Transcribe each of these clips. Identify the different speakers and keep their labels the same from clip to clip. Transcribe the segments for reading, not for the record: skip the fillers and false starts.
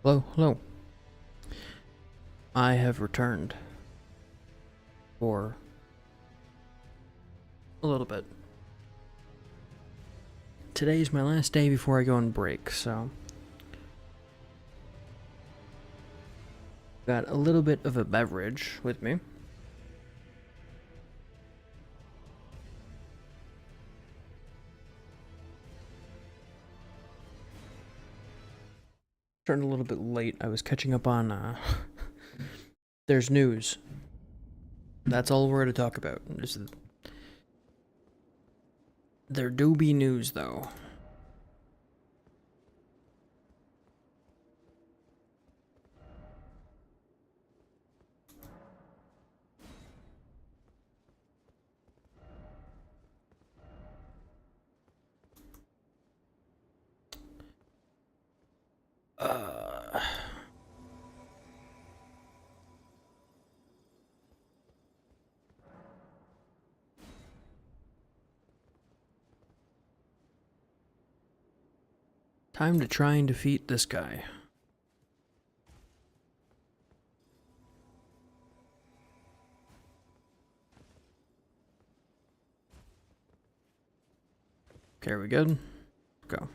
Speaker 1: Hello, hello. I have returned for a little bit. Today's my last day before I go on break, so got a little bit of a beverage with me. Starting a little bit late. I was catching up on there's news. That's all we're going to talk about. There do be news though. Time to try and defeat this guy. Okay, are we good? Go.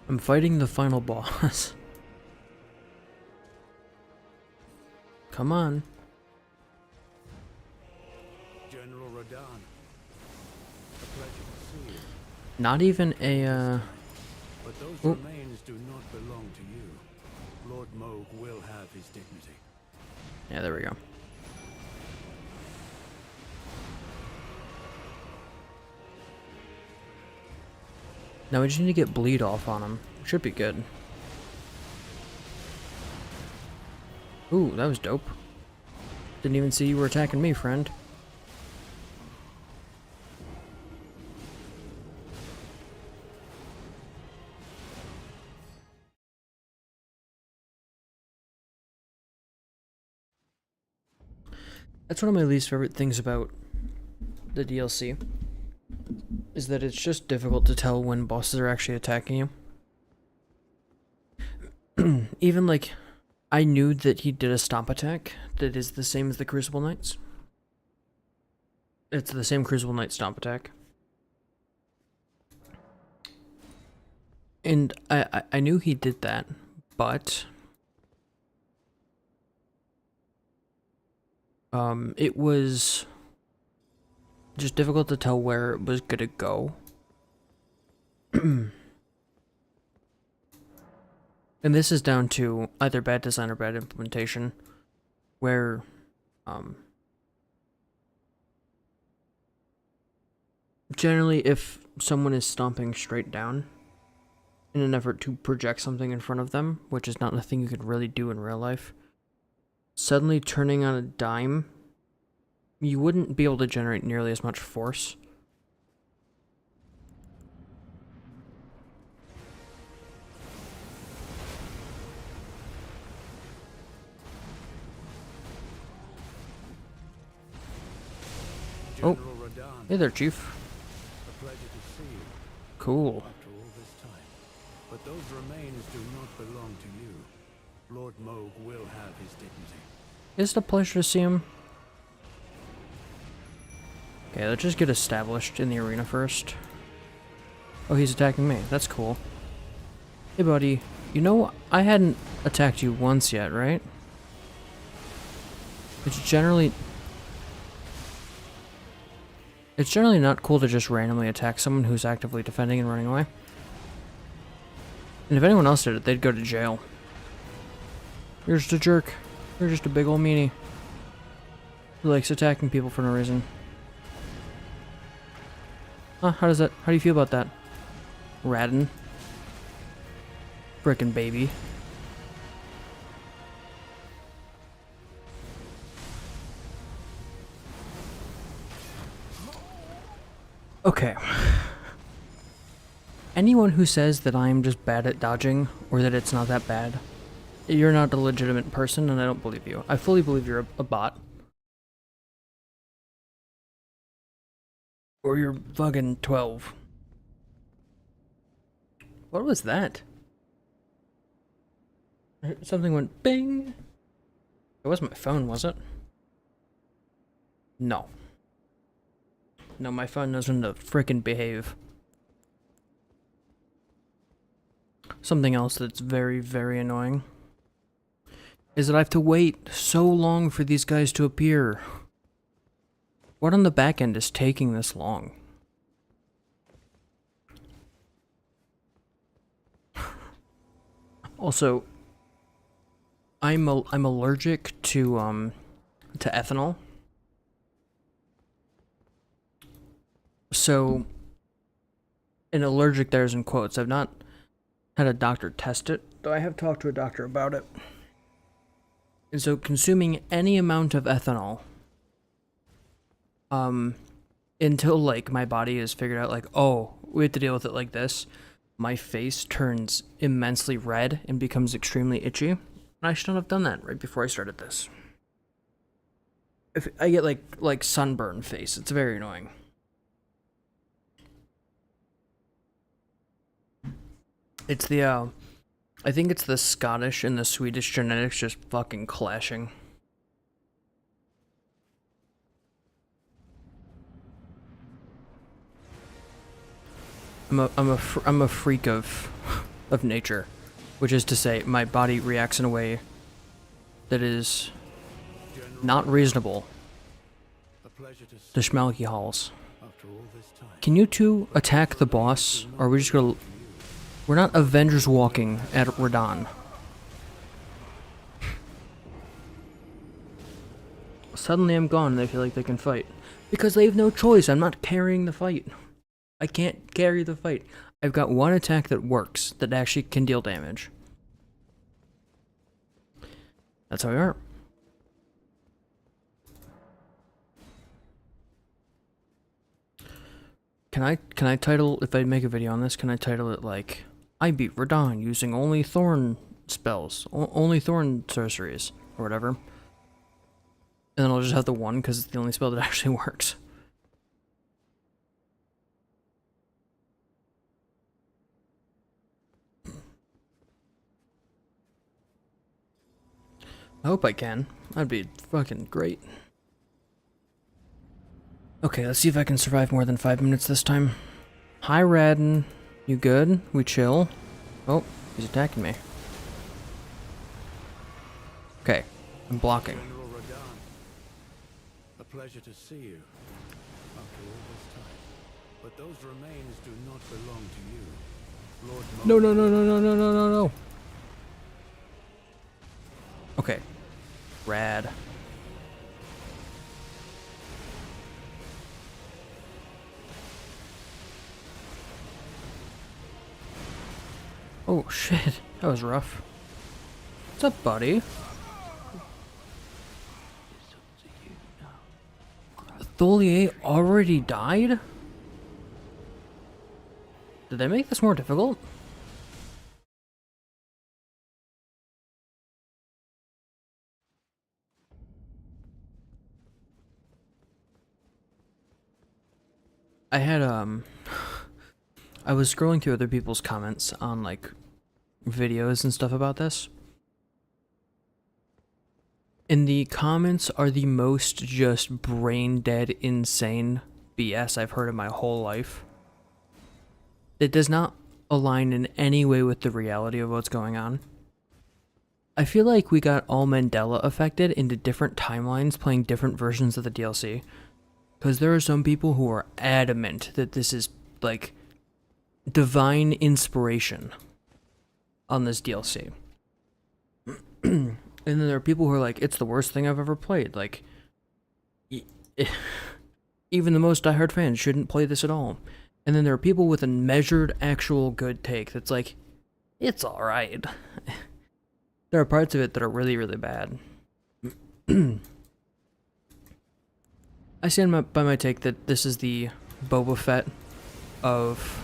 Speaker 1: I'm fighting the final boss. Come on.
Speaker 2: General Radon. A pleasure to see you.
Speaker 1: Not even a,
Speaker 2: But those remains do not belong to you. Lord Moog will have his dignity.
Speaker 1: Yeah, there we go. Now we just need to get bleed off on him. Should be good. Ooh, that was dope. Didn't even see you were attacking me, friend. That's one of my least favorite things about the DLC. Is that it's just difficult to tell when bosses are actually attacking you. Even like, I knew that he did a stomp attack that is the same as the Crucible Knights. It's the same Crucible Knight stomp attack. And I knew he did that, but it was just difficult to tell where it was gonna go. And this is down to either bad design or bad implementation, where generally if someone is stomping straight down in an effort to project something in front of them, which is not a thing you could really do in real life, suddenly turning on a dime, you wouldn't be able to generate nearly as much force. Oh, hey there, Chief.
Speaker 2: A pleasure to see you.
Speaker 1: Cool.
Speaker 2: After all this time. But those remains do not belong to you. Lord Moog will have his dignity.
Speaker 1: Is it a pleasure to see him? Okay, let's just get established in the arena first. Oh, he's attacking me. That's cool. Hey, buddy. You know, I hadn't attacked you once yet, right? It's generally not cool to just randomly attack someone who's actively defending and running away. And if anyone else did it, they'd go to jail. You're just a jerk. You're just a big ol' meanie who likes attacking people for no reason. Huh, how do you feel about that? Radin. Frickin' baby. Okay. Anyone who says that I'm just bad at dodging, or that it's not that bad, you're not a legitimate person, and I don't believe you. I fully believe you're a bot. Or you're fucking 12. What was that? Something went bing. It wasn't my phone, was it? No. No, my phone knows when to frickin' behave. Something else that's very, very annoying is that I have to wait so long for these guys to appear. What on the back end is taking this long? Also, I'm allergic to ethanol. So, an allergic there is in quotes. I've not had a doctor test it, though I have talked to a doctor about it. And so consuming any amount of ethanol, until like my body has figured out like, oh, we have to deal with it like this, my face turns immensely red and becomes extremely itchy. And I shouldn't have done that right before I started this. If I get like sunburn face, it's very annoying. It's the, I think it's the Scottish and the Swedish genetics just fucking clashing. I'm a freak of nature, which is to say, my body reacts in a way that is not reasonable to Schmalky Halls. Can you two attack the boss, or are we just gonna... We're not Avengers walking at Radon. Suddenly I'm gone and they feel like they can fight. Because they have no choice, I'm not carrying the fight. I can't carry the fight. I've got one attack that works, that actually can deal damage. That's how we are. Can I title, if I make a video on this, can I title it like, I beat Radon using only thorn spells, only thorn sorceries, or whatever. And then I'll just have the one, because it's the only spell that actually works. I hope I can. That'd be fucking great. Okay, let's see if I can survive more than 5 minutes this time. Hi, Radin. You good? We chill? Oh, he's attacking me. Okay, I'm blocking.
Speaker 2: General Radon, a pleasure to see you after all this time. But those remains do not belong to you. Lord
Speaker 1: No, no, no, no, no, no, no, no, no. Okay. Rad. Oh shit, that was rough. What's up, buddy? Tholier already died? Did they make this more difficult? I had, I was scrolling through other people's comments on, like, videos and stuff about this. And the comments are the most just brain-dead, insane BS I've heard in my whole life. It does not align in any way with the reality of what's going on. I feel like we got all Mandela affected into different timelines playing different versions of the DLC. Because there are some people who are adamant that this is, like, divine inspiration on this DLC. And then there are people who are like, it's the worst thing I've ever played. Like, even the most diehard fans shouldn't play this at all. And then there are people with a measured, actual good take that's like, it's alright. There are parts of it that are really, really bad. I stand by my take that this is the Boba Fett of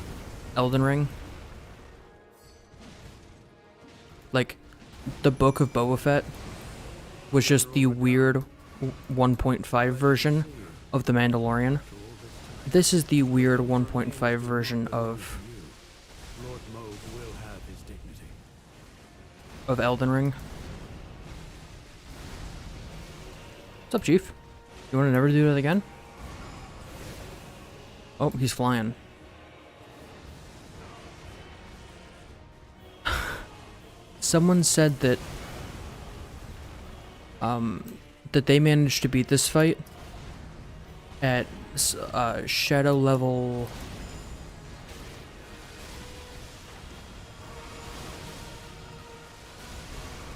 Speaker 1: Elden Ring. Like, the book of Boba Fett was just the weird 1.5 version of The Mandalorian. This is the weird 1.5 version of
Speaker 2: Lord Moog will have his dignity.
Speaker 1: Elden Ring. What's up, Chief? You want to never do that again? Oh, he's flying. Someone said that that they managed to beat this fight at shadow level.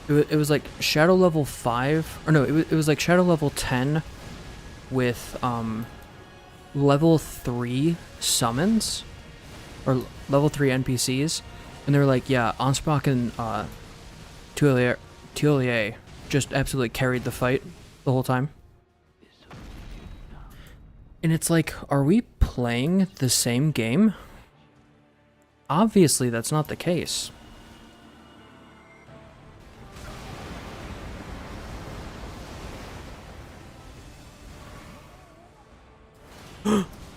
Speaker 1: It was like shadow level 5, or no, it was like shadow level 10 with level 3 summons, or level 3 NPCs, and they were like, yeah, Ansbach and Tuelier just absolutely carried the fight the whole time. And it's like, are we playing the same game? Obviously that's not the case.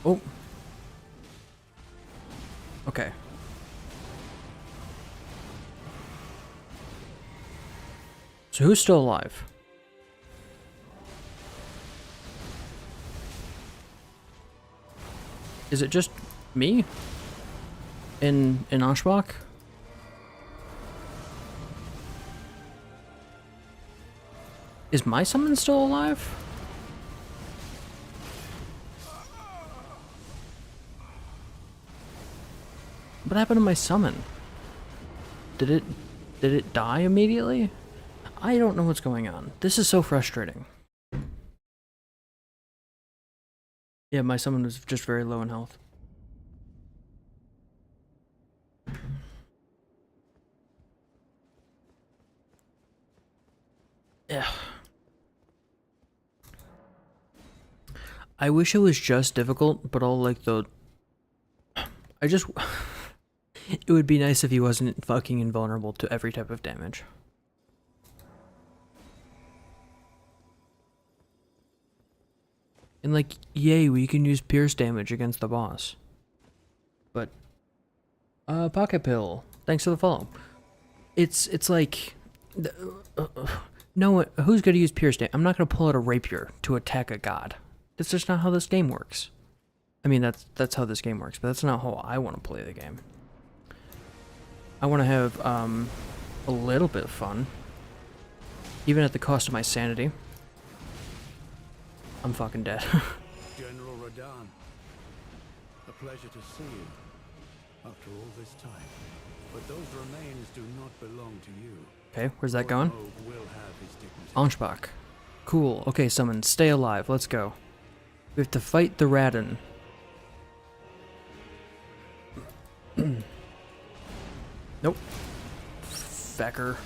Speaker 1: Oh. Okay. So who's still alive? Is it just me? In Ashbach? Is my summon still alive? What happened to my summon? Did it die immediately? I don't know what's going on. This is so frustrating. Yeah, my summon was just very low in health. Yeah. I wish it was just difficult, but all like the... I just... It would be nice if he wasn't fucking invulnerable to every type of damage. And like, yay, we can use pierce damage against the boss. But, Pocket Pill, thanks for the follow. It's like, no, who's gonna use pierce damage? I'm not gonna pull out a rapier to attack a god. That's just not how this game works. I mean, that's how this game works, but that's not how I want to play the game. I want to have, a little bit of fun. Even at the cost of my sanity. I'm fucking dead.
Speaker 2: General Radahn, a pleasure to see you after all this time. But those remains do not belong to you.
Speaker 1: Okay, where's that going?
Speaker 2: Moog will have his dignity.
Speaker 1: Ansbach. Cool. Okay, summon. Stay alive. Let's go. We have to fight the Radin. Nope. Fecker.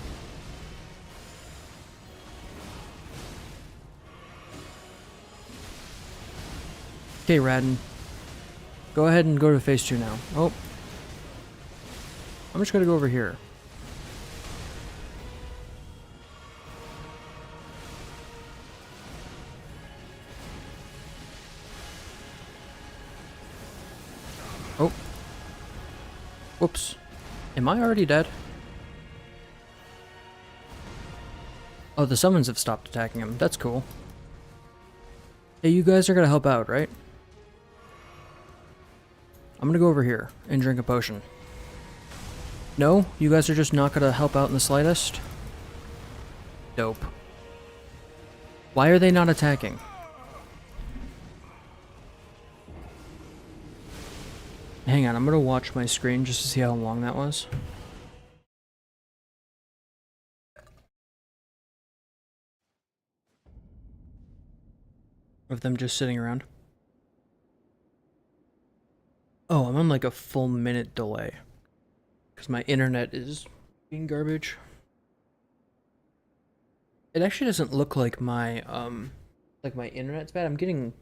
Speaker 1: Okay, Radin. Go ahead and go to phase 2 now. Oh. I'm just gonna go over here. Oh. Whoops. Am I already dead? Oh, the summons have stopped attacking him. That's cool. Hey, you guys are gonna help out, right? I'm gonna go over here and drink a potion. No? You guys are just not gonna help out in the slightest? Dope. Why are they not attacking? Hang on, I'm gonna watch my screen just to see how long that was. Of them just sitting around. Oh, I'm on like a full minute delay. Because my internet is being garbage. It actually doesn't look like my internet's bad. I'm getting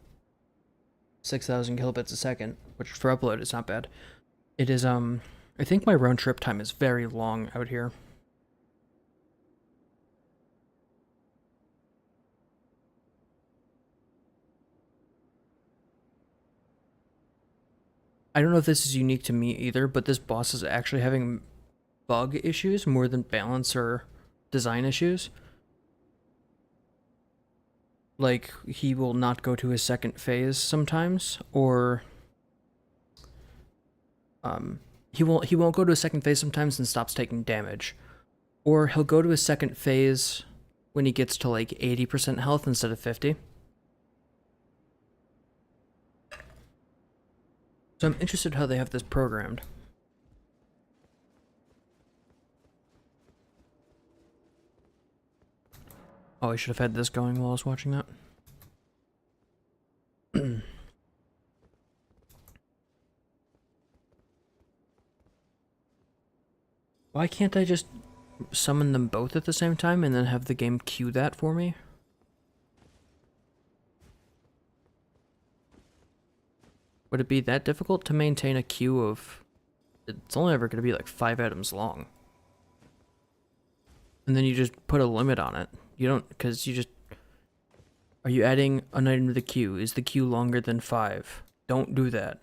Speaker 1: 6,000 kilobits a second, which for upload is not bad. It is, I think my round trip time is very long out here. I don't know if this is unique to me either, but this boss is actually having bug issues more than balance or design issues. Like, he will not go to his second phase sometimes, or he won't go to his second phase sometimes and stops taking damage. Or he'll go to his second phase when he gets to like 80% health instead of 50. So I'm interested how they have this programmed. Oh, I should have had this going while I was watching that. Why can't I just summon them both at the same time and then have the game queue that for me? Would it be that difficult to maintain a queue of... It's only ever going to be like 5 items long. And then you just put a limit on it. You don't, because you just... Are you adding an item to the queue? Is the queue longer than 5? Don't do that.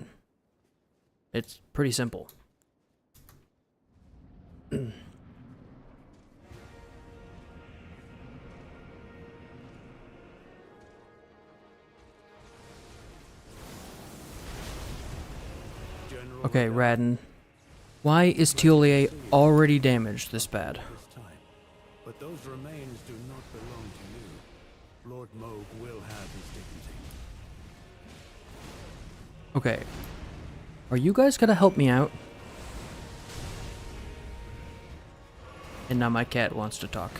Speaker 1: It's pretty simple. Okay, Radin. Why is Teolier already damaged this bad?
Speaker 2: But those remains do not belong to you. Lord Moog will have his dignity.
Speaker 1: Okay. Are you guys gonna help me out? And now my cat wants to talk.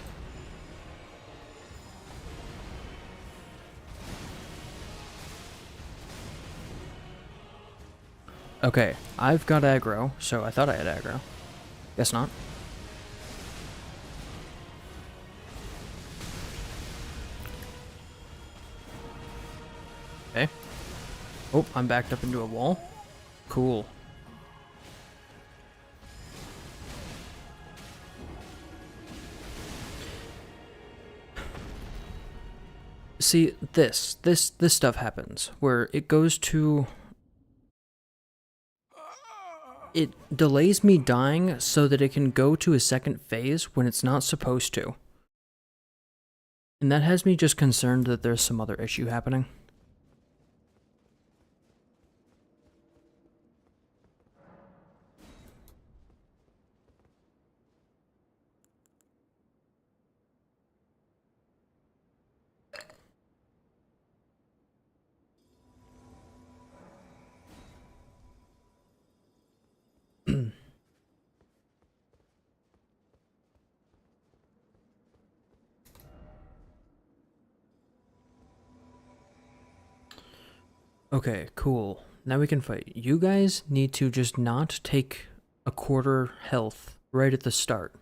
Speaker 1: Okay, I've got aggro, so I thought I had aggro. Guess not. Okay. Oh, I'm backed up into a wall. Cool. See, this stuff happens, where it goes to... It delays me dying so that it can go to a second phase when it's not supposed to. And that has me just concerned that there's some other issue happening. Okay, cool. Now we can fight. You guys need to just not take a quarter health right at the start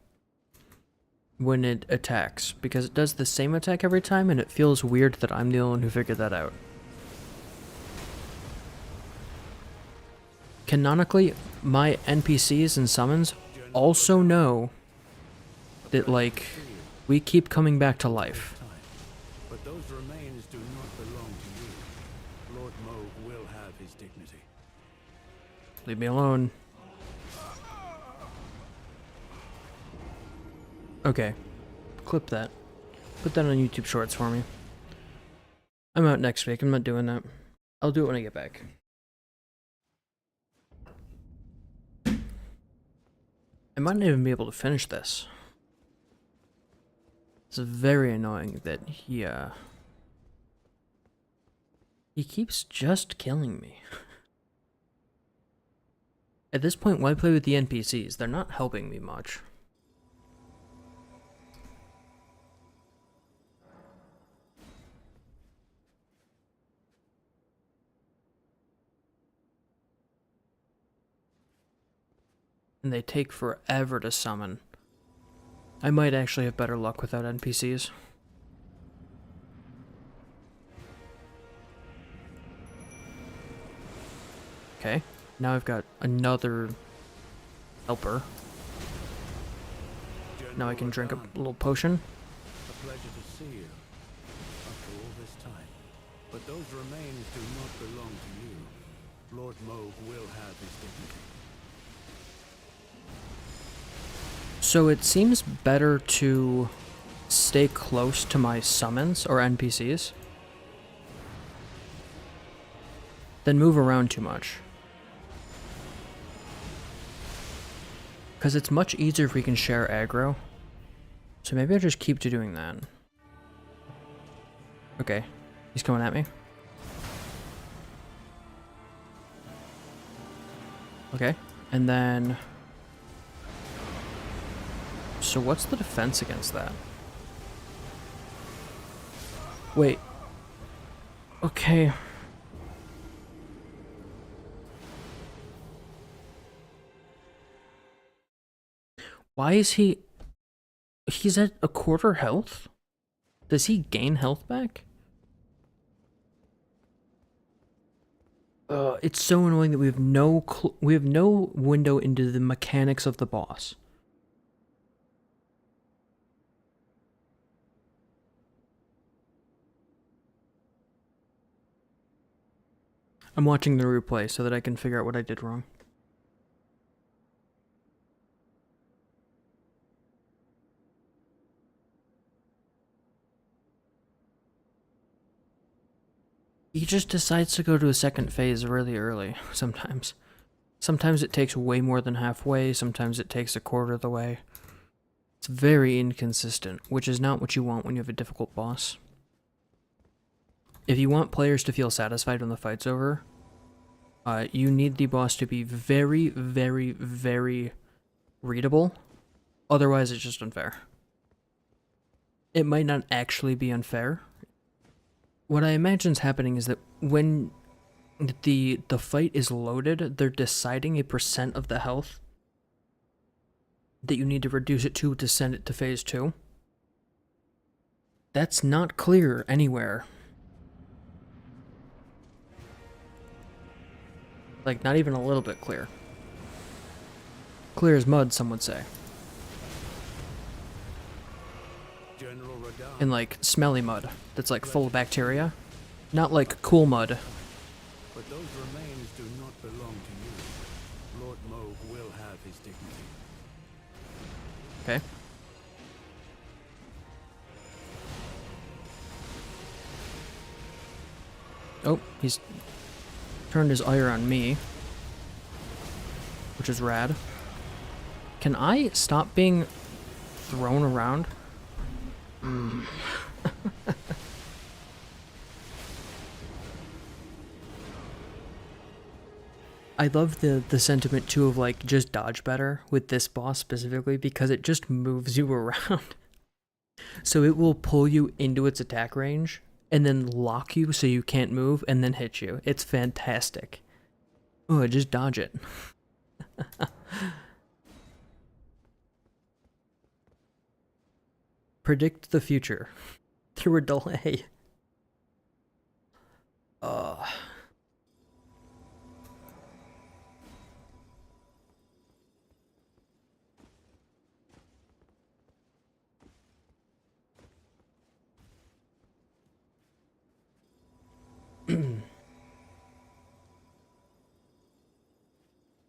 Speaker 1: when it attacks, because it does the same attack every time and it feels weird that I'm the only one who figured that out. Canonically, my NPCs and summons also know that, like, we keep coming back to life.
Speaker 2: But those remains do not belong to you. Lord Moog will have his dignity.
Speaker 1: Leave me alone. Okay. Clip that. Put that on YouTube Shorts for me. I'm out next week. I'm not doing that. I'll do it when I get back. I might not even be able to finish this. It's very annoying that he keeps just killing me. At this point, why play with the NPCs? They're not helping me much. And they take forever to summon. I might actually have better luck without NPCs. Okay, now I've got another helper. Now I can drink a little potion.
Speaker 2: A pleasure to see you after all this time. But those remains do not belong to you. Lord Moog will have his dignity.
Speaker 1: So it seems better to stay close to my summons or NPCs than move around too much. Because it's much easier if we can share aggro. So maybe I'll just keep doing that. Okay, he's coming at me. Okay, and then... So what's the defense against that? Wait. Okay. Why is he... He's at a quarter health? Does he gain health back? It's so annoying that we have no window into the mechanics of the boss. I'm watching the replay so that I can figure out what I did wrong. He just decides to go to a second phase really early, sometimes. Sometimes it takes way more than halfway, sometimes it takes a quarter of the way. It's very inconsistent, which is not what you want when you have a difficult boss. If you want players to feel satisfied when the fight's over, you need the boss to be very, very, very readable. Otherwise, it's just unfair. It might not actually be unfair. What I imagine is happening is that when the fight is loaded, they're deciding a percent of the health that you need to reduce it to send it to phase 2. That's not clear anywhere. Like, not even a little bit clear. Clear as mud, some would say. And like, smelly mud that's like full of bacteria. Not like cool mud.
Speaker 2: But those remains do not belong to you. Lord Moog will have his dignity.
Speaker 1: Okay. Oh, he's turned his ire on me, which is rad. Can I stop being thrown around? I love the sentiment too of like just dodge better with this boss specifically because it just moves you around. So it will pull you into its attack range and then lock you so you can't move and then hit you. It's fantastic. Oh, just dodge it. Predict the future through a delay.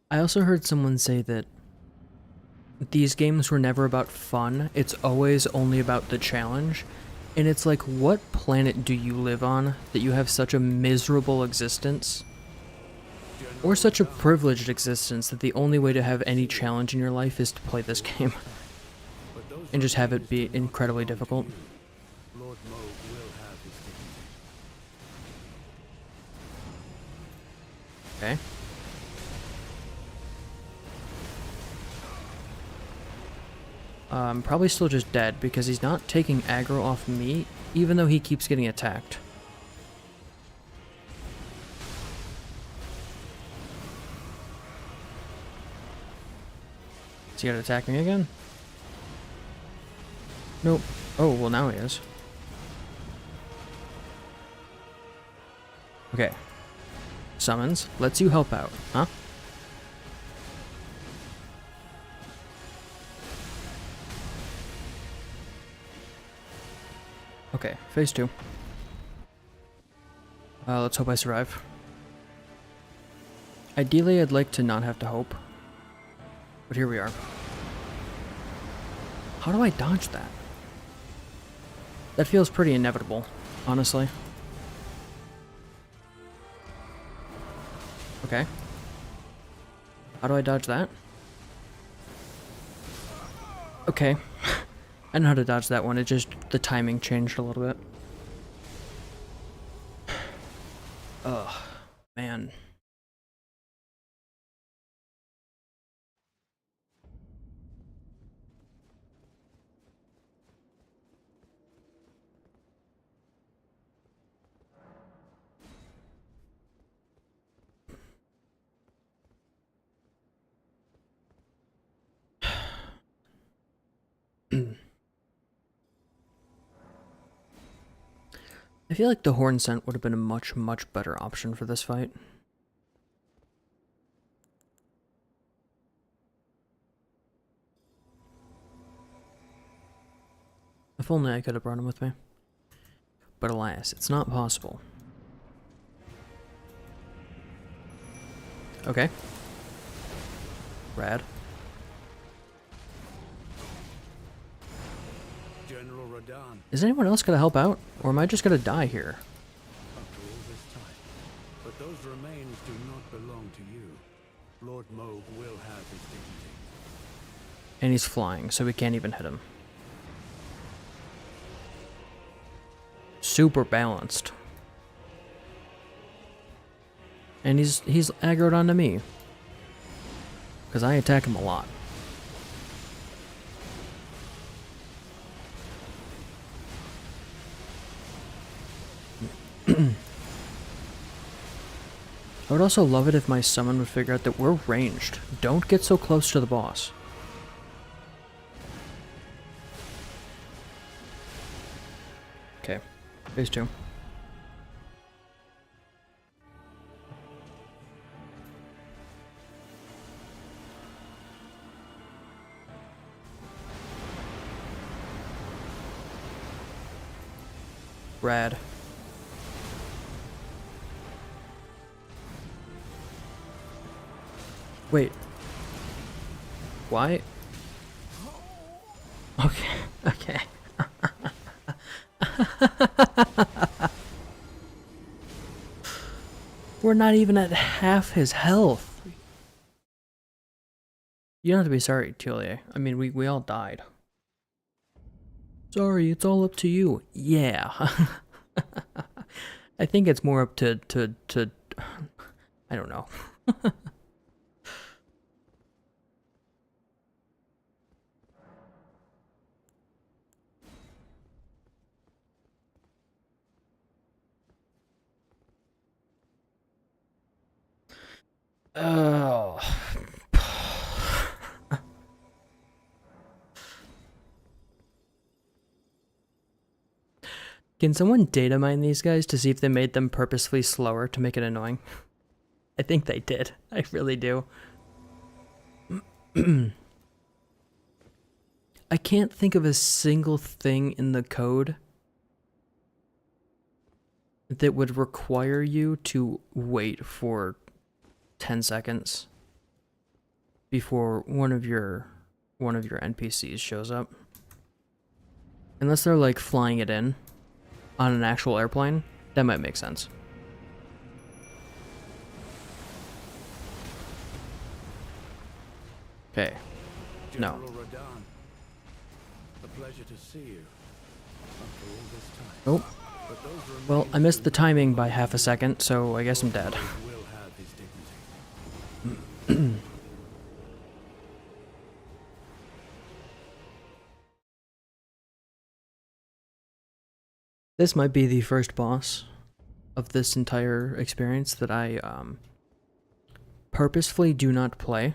Speaker 1: I also heard someone say that these games were never about fun, it's always only about the challenge. And it's like, what planet do you live on that you have such a miserable existence? Or such a privileged existence that the only way to have any challenge in your life is to play this game. And just have it be incredibly difficult.
Speaker 2: Lord Moog will have his dignity.
Speaker 1: Okay. Probably still just dead because he's not taking aggro off me, even though he keeps getting attacked. Is he gonna attack me again? Nope. Oh, well now he is. Okay. Summons. Lets you help out, huh? Okay, phase 2. Let's hope I survive. Ideally, I'd like to not have to hope. But here we are. How do I dodge that? That feels pretty inevitable, honestly. Okay. How do I dodge that? Okay. I know how to dodge that one, it just, the timing changed a little bit. Ugh, man. I feel like the horn scent would have been a much, much better option for this fight. If only I could have brought him with me. But alas, it's not possible. Okay. Rad.
Speaker 2: General Radahn,
Speaker 1: Is anyone else gonna help out? Or am I just gonna die here?
Speaker 2: after all this time. But those remains do not belong to you. Lord Moog will have his dignity.
Speaker 1: And he's flying, so we can't even hit him. Super balanced. And he's aggroed onto me. Because I attack him a lot. I would also love it if my summon would figure out that we're ranged. Don't get so close to the boss. Okay, phase 2. Rad. Wait. Why? Okay, okay. We're not even at half his health. You don't have to be sorry, Tulier. I mean, we all died. Sorry, it's all up to you. Yeah. I think it's more up to I don't know. Oh. Can someone data mine these guys to see if they made them purposefully slower to make it annoying? I think they did. I really do. I can't think of a single thing in the code that would require you to wait for 10 seconds before one of your NPCs shows up. Unless they're like flying it in on an actual airplane, that might make sense. Okay. No.
Speaker 2: General Radahn, a pleasure to see you. After all this time.
Speaker 1: Oh.
Speaker 2: But those
Speaker 1: Well, I missed the timing by half a second, so I guess I'm dead.
Speaker 2: will have his dignity.
Speaker 1: This might be the first boss of this entire experience that I purposefully do not play.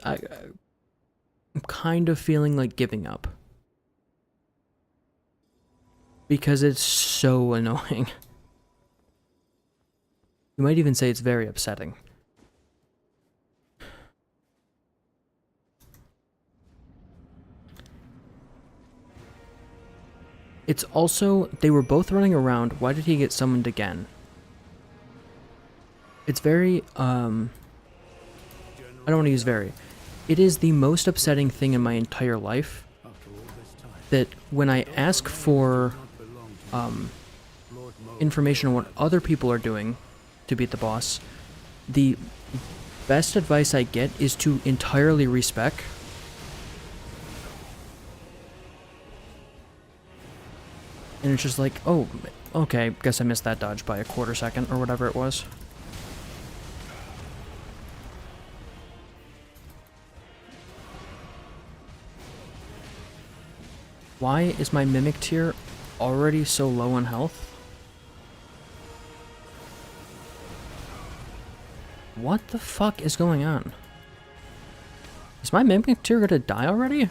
Speaker 1: I'm kind of feeling like giving up. Because it's so annoying. You might even say it's very upsetting. It's also, they were both running around. Why did he get summoned again? It's very, I don't want to use very. It is the most upsetting thing in my entire life that when I ask for information on what other people are doing to beat the boss, the best advice I get is to entirely respec. And it's just like, oh, okay, guess I missed that dodge by a quarter second or whatever it was. Why is my Mimic tier already so low on health? What the fuck is going on? Is my Mimic tier gonna die already?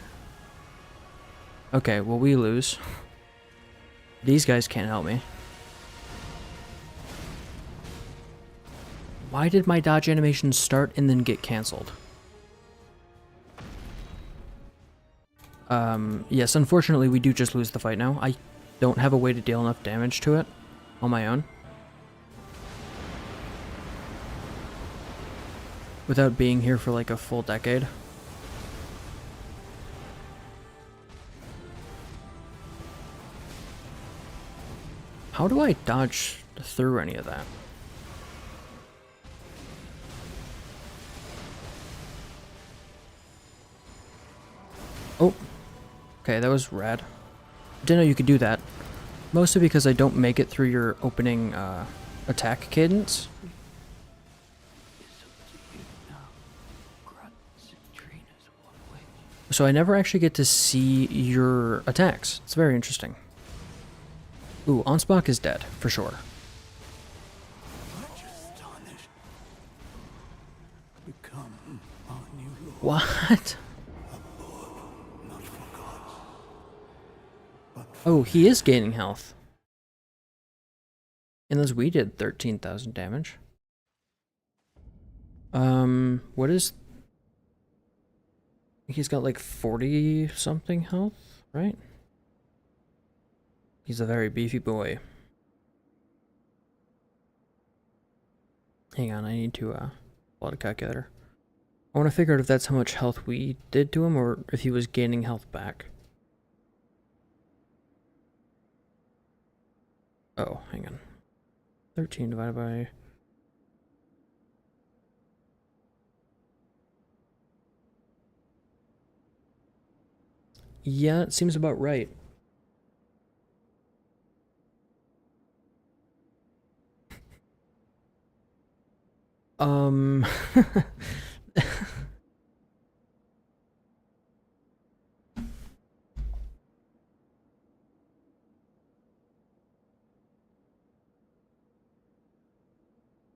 Speaker 1: Okay, well we lose. These guys can't help me. Why did my dodge animation start and then get cancelled? Yes, unfortunately we do just lose the fight now. I don't have a way to deal enough damage to it on my own. Without being here for like a full decade. How do I dodge through any of that? Oh. Okay, that was rad. Didn't know you could do that. Mostly because I don't make it through your opening attack cadence. So I never actually get to see your attacks. It's very interesting. Ooh, Ansbach is dead, for sure. What? Oh, he is gaining health. Unless we did 13,000 damage. What is... He's got like 40 something health, right? He's a very beefy boy. Hang on, I need to pull out a calculator. I want to figure out if that's how much health we did to him or if he was gaining health back. Oh, hang on. 13 divided by... Yeah, it seems about right.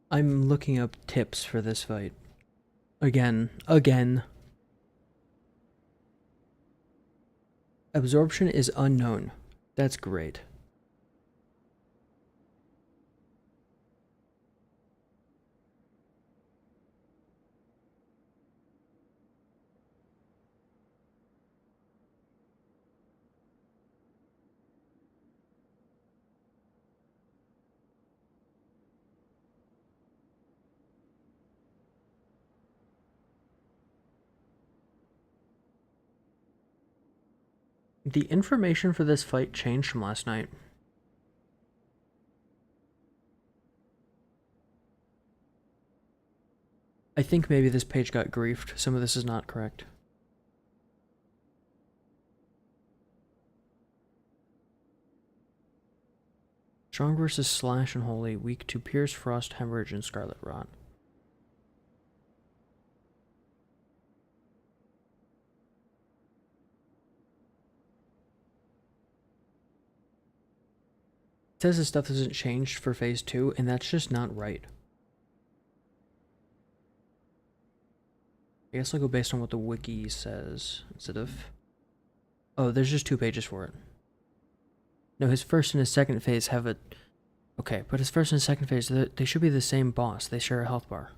Speaker 1: I'm looking up tips for this fight. Again. Absorption is unknown. That's great. The information for this fight changed from last night. I think maybe this page got griefed. Some of this is not correct. Strong versus Slash and Holy, weak to Pierce, Frost, Hemorrhage, and Scarlet Rot. It says this stuff hasn't changed for phase 2, and that's just not right. I guess I'll go based on what the wiki says instead of... Oh, there's just 2 pages for it. No, his first and his second phase have a... Okay, but his first and second phase, they should be the same boss. They share a health bar.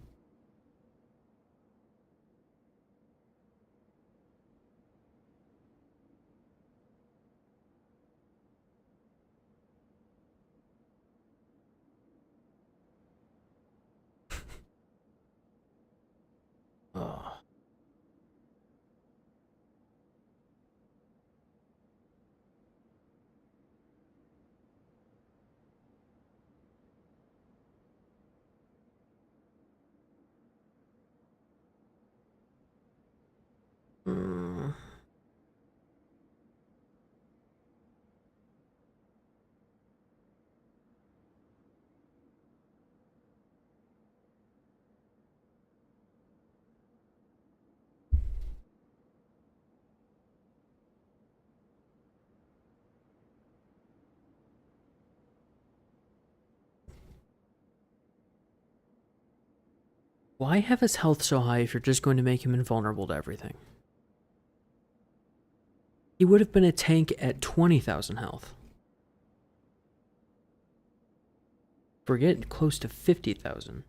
Speaker 1: Why have his health so high if you're just going to make him invulnerable to everything? He would have been a tank at 20,000 health. Forget close to 50,000.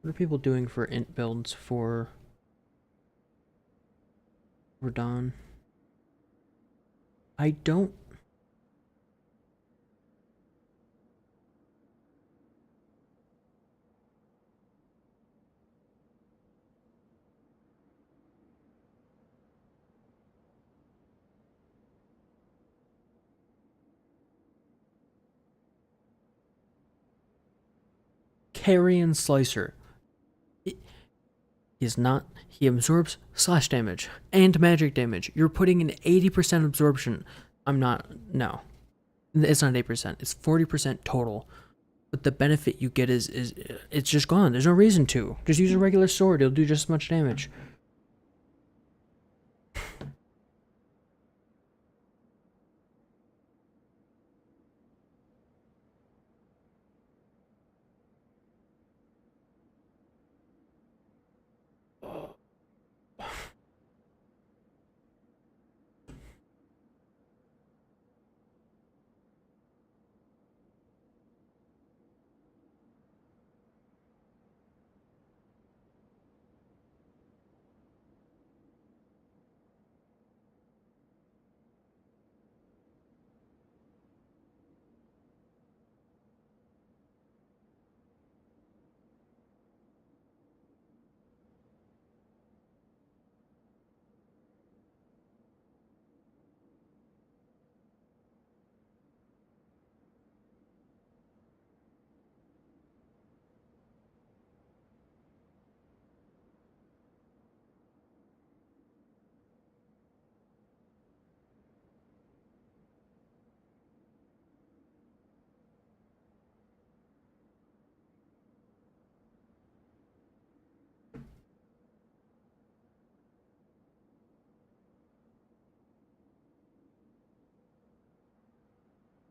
Speaker 1: What are people doing for int builds for Radon? I don't. Carrion Slicer. He's not. He absorbs slash damage and magic damage. You're putting an 80% absorption. I'm not. No. It's not 8%. It's 40% total. But the benefit you get is it's just gone. There's no reason to. Just use a regular sword. It'll do just as much damage.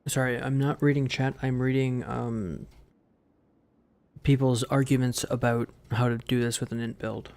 Speaker 1: Sorry, I'm not reading chat. I'm reading people's arguments about how to do this with an int build.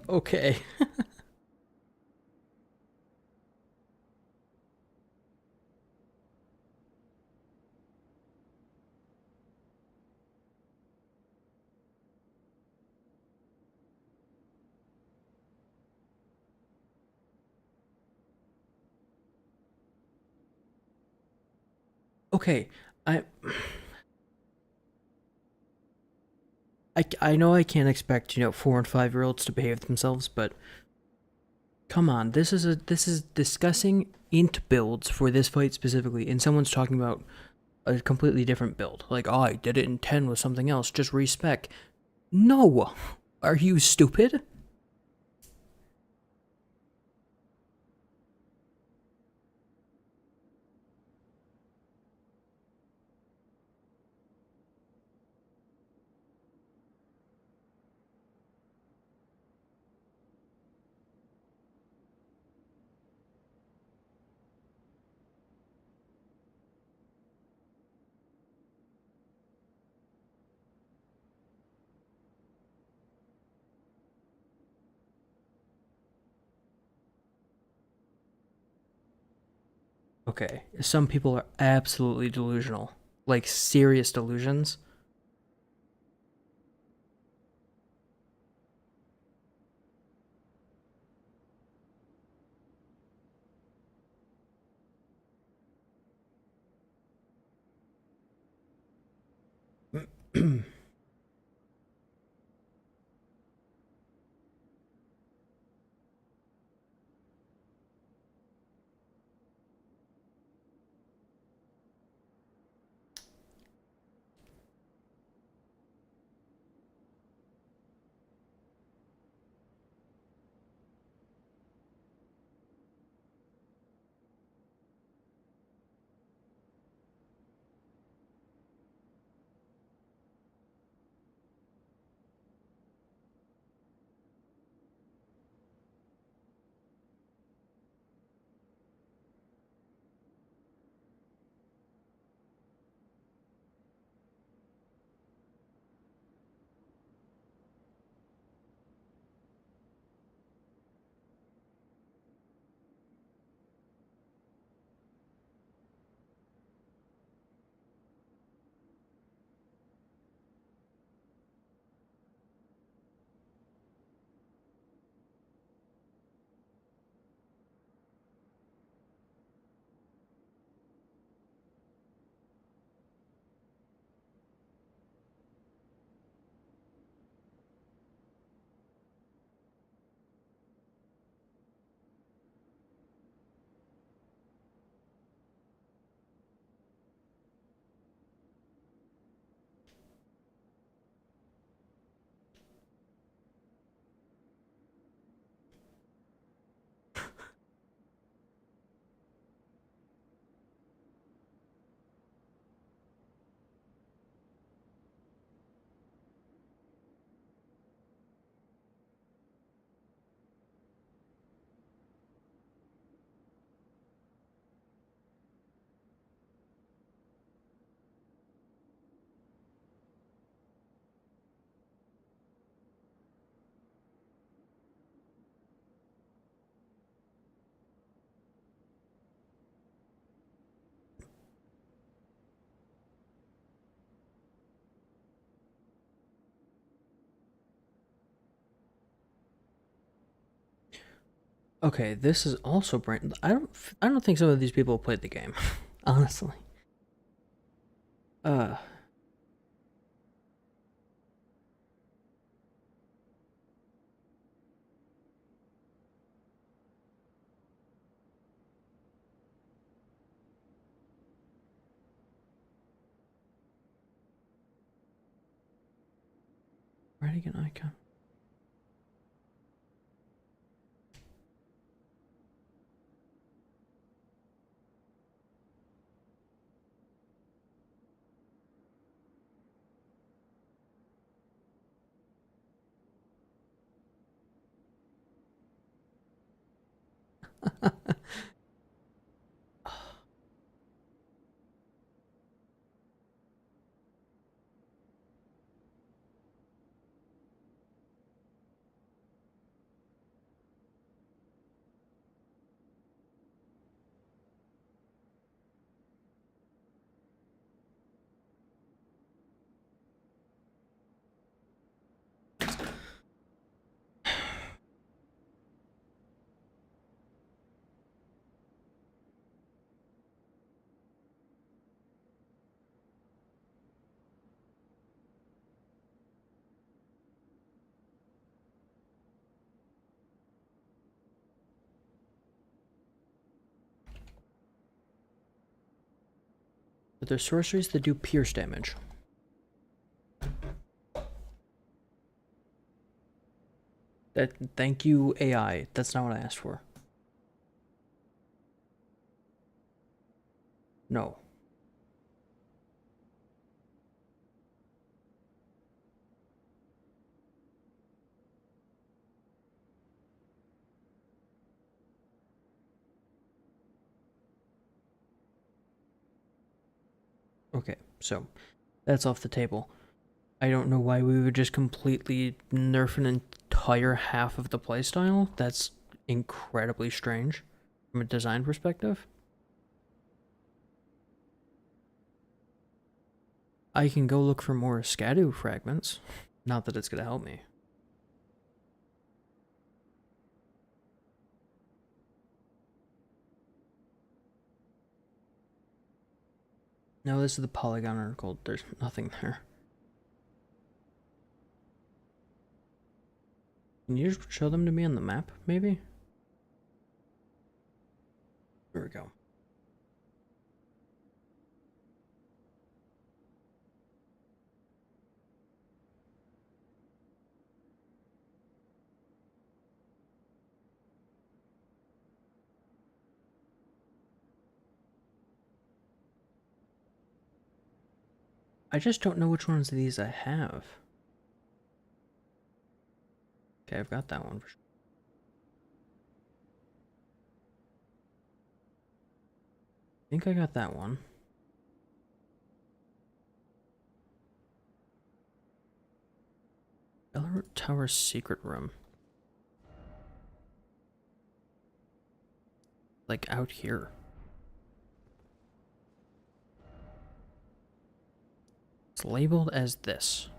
Speaker 1: Okay. Okay. I I know I can't expect, 4 and 5 year olds to behave themselves, but come on, this is discussing int builds for this fight specifically, and someone's talking about a completely different build. Like, oh, I did it in 10 with something else, just respec. No! Are you stupid? Okay, some people are absolutely delusional. Like, serious delusions. Okay, this is also brand. I don't think some of these people played the game, honestly. Uh, writing an icon. But they're sorceries that do pierce damage. Thank you, AI. That's not what I asked for. No. Okay, so that's off the table. I don't know why we would just completely nerf an entire half of the playstyle. That's incredibly strange from a design perspective. I can go look for more Scadu fragments. Not that it's gonna help me. No, this is the Polygon article. There's nothing there. Can you just show them to me on the map, maybe? There we go. I just don't know which ones of these I have. Okay, I've got that one for sure. I think I got that one. Belleroot Tower secret room. Like out here. It's labeled as this.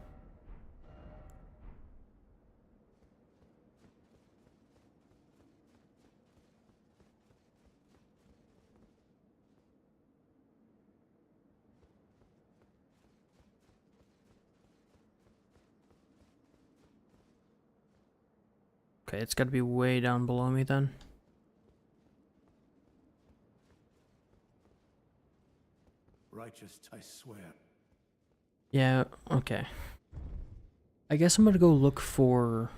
Speaker 1: Okay, it's gotta be way down below me then.
Speaker 2: Righteous, I swear.
Speaker 1: Yeah, okay. I guess I'm gonna go look for...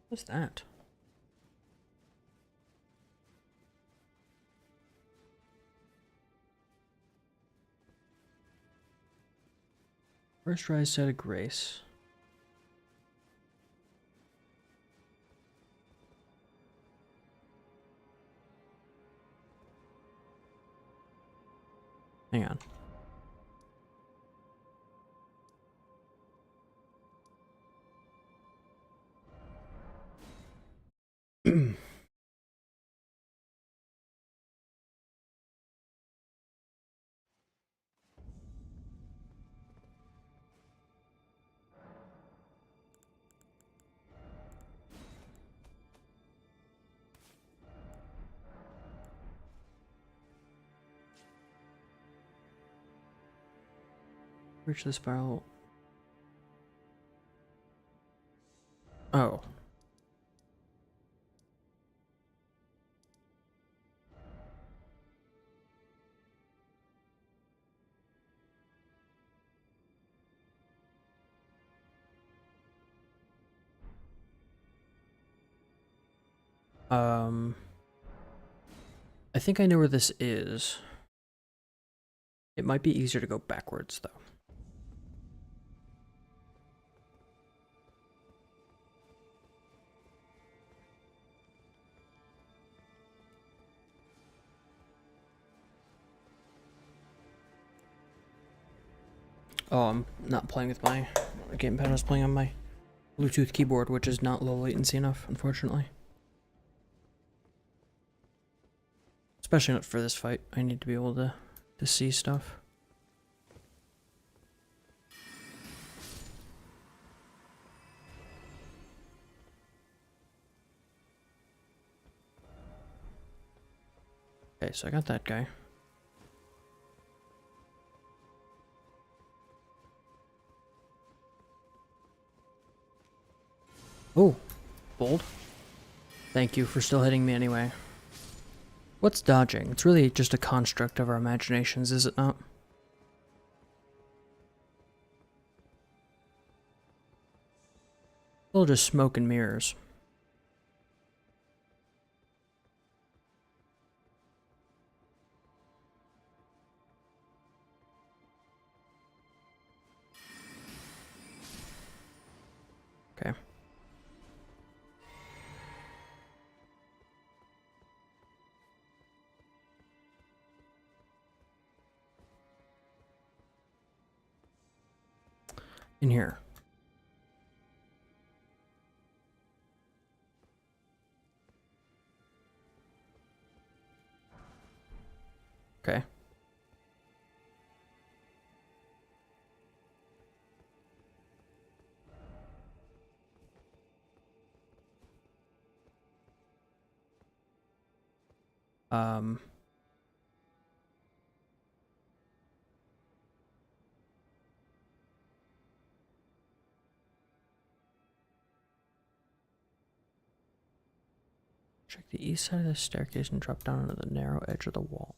Speaker 1: What's that? First rise set of grace. Hang on. Reach the spiral. Oh. I think I know where this is. It might be easier to go backwards, though. Oh, I'm not playing with my gamepad. I was playing on my Bluetooth keyboard, which is not low latency enough, unfortunately. Especially not for this fight. I need to be able to see stuff. Okay, so I got that guy. Oh, bold. Thank you for still hitting me anyway. What's dodging? It's really just a construct of our imaginations, is it not? Still just smoke and mirrors. Okay. In here. Okay. Um. Check the east side of the staircase and drop down onto the narrow edge of the wall.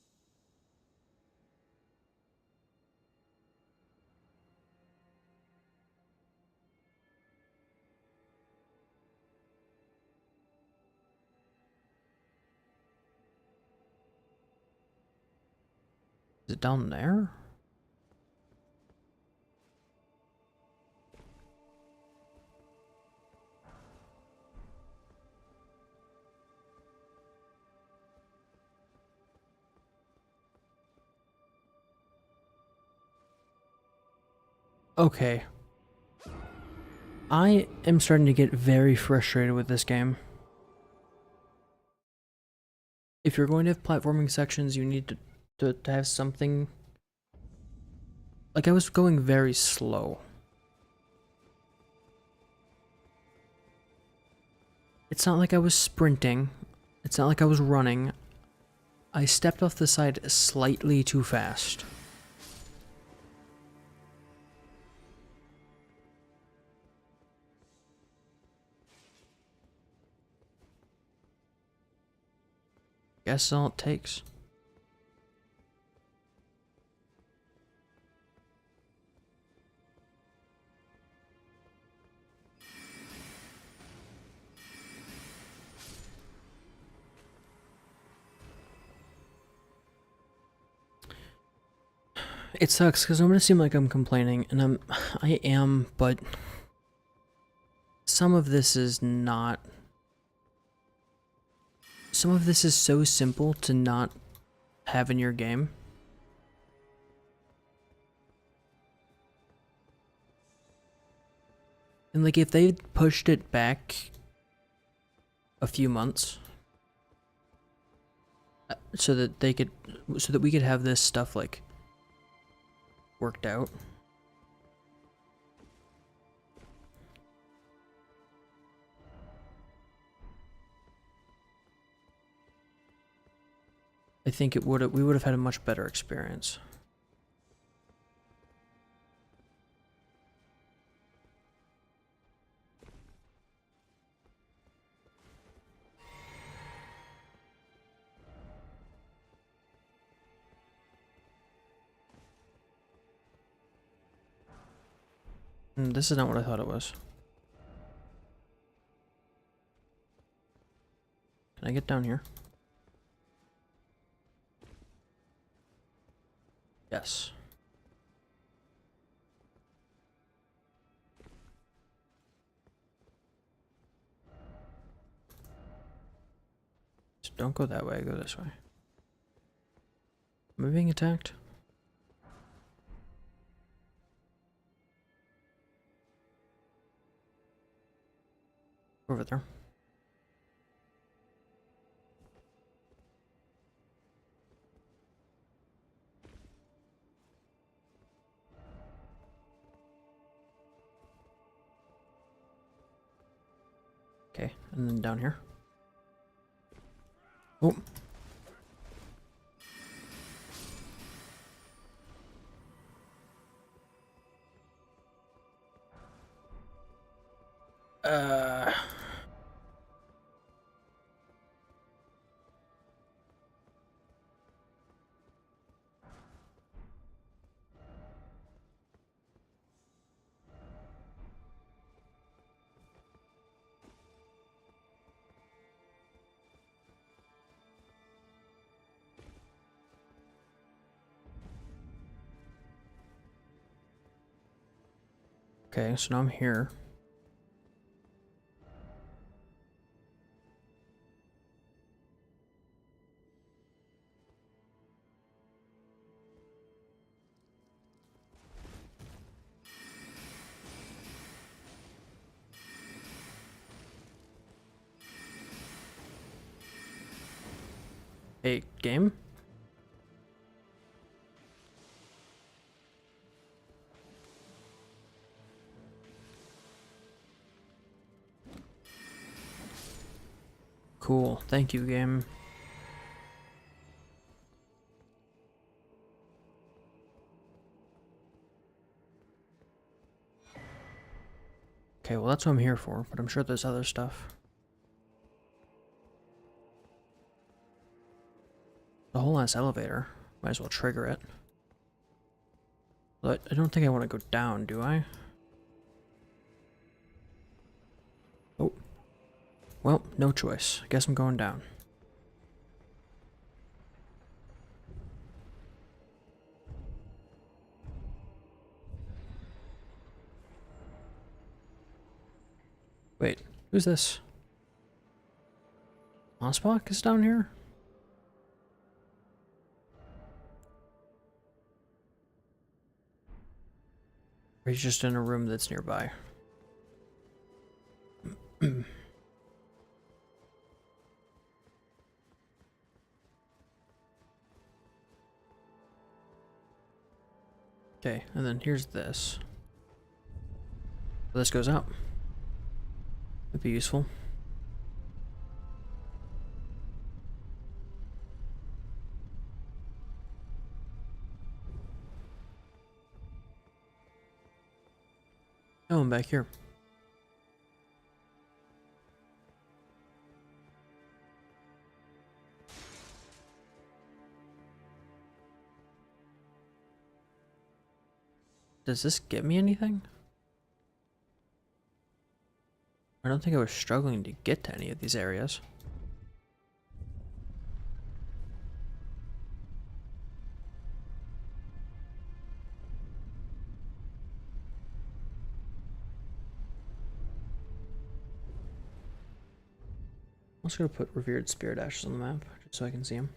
Speaker 1: Is it down there? Okay. I am starting to get very frustrated with this game. If you're going to have platforming sections, you need to have something... Like, I was going very slow. It's not like I was sprinting. It's not like I was running. I stepped off the side slightly too fast. Guess all it takes. It sucks because I'm gonna seem like I'm complaining, and I am, but some of this is not. Some of this is so simple to not have in your game. And like if they pushed it back a few months so that we could have this stuff like worked out. I think we would have had a much better experience. This is not what I thought it was. Can I get down here? Yes. So don't go that way, go this way. Am I being attacked? Over there. Okay, and then down here. Oh. Uh... Okay, so now I'm here. Hey, game? Cool, thank you, game. Okay, well that's what I'm here for, but I'm sure there's other stuff. The whole ass elevator. Might as well trigger it. But I don't think I want to go down, do I? Oh. Well, no choice. I guess I'm going down. Wait, who's this? Osbach is down here? Or he's just in a room that's nearby? Okay, and then here's this. This goes up. That'd be useful. Oh, I'm back here. Does this get me anything? I don't think I was struggling to get to any of these areas. I'm just gonna put revered spirit ashes on the map, just so I can see them.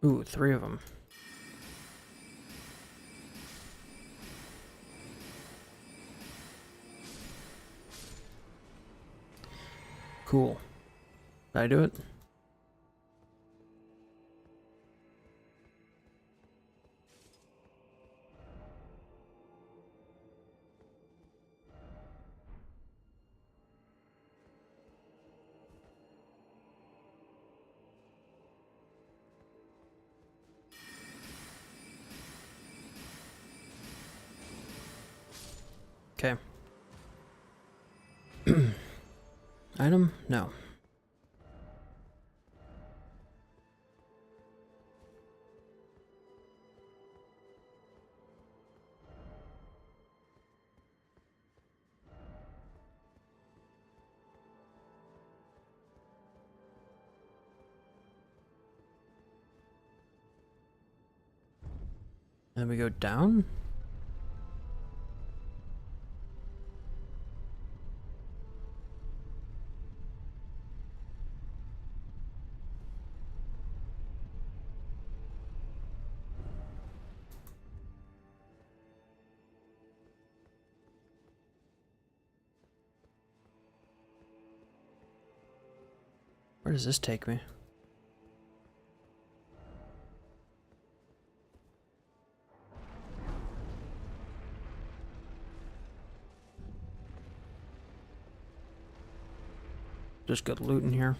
Speaker 1: Ooh, 3 of them. Cool. Did I do it? Okay. Item? No. And then we go down? Where does this take me? Just good loot in here.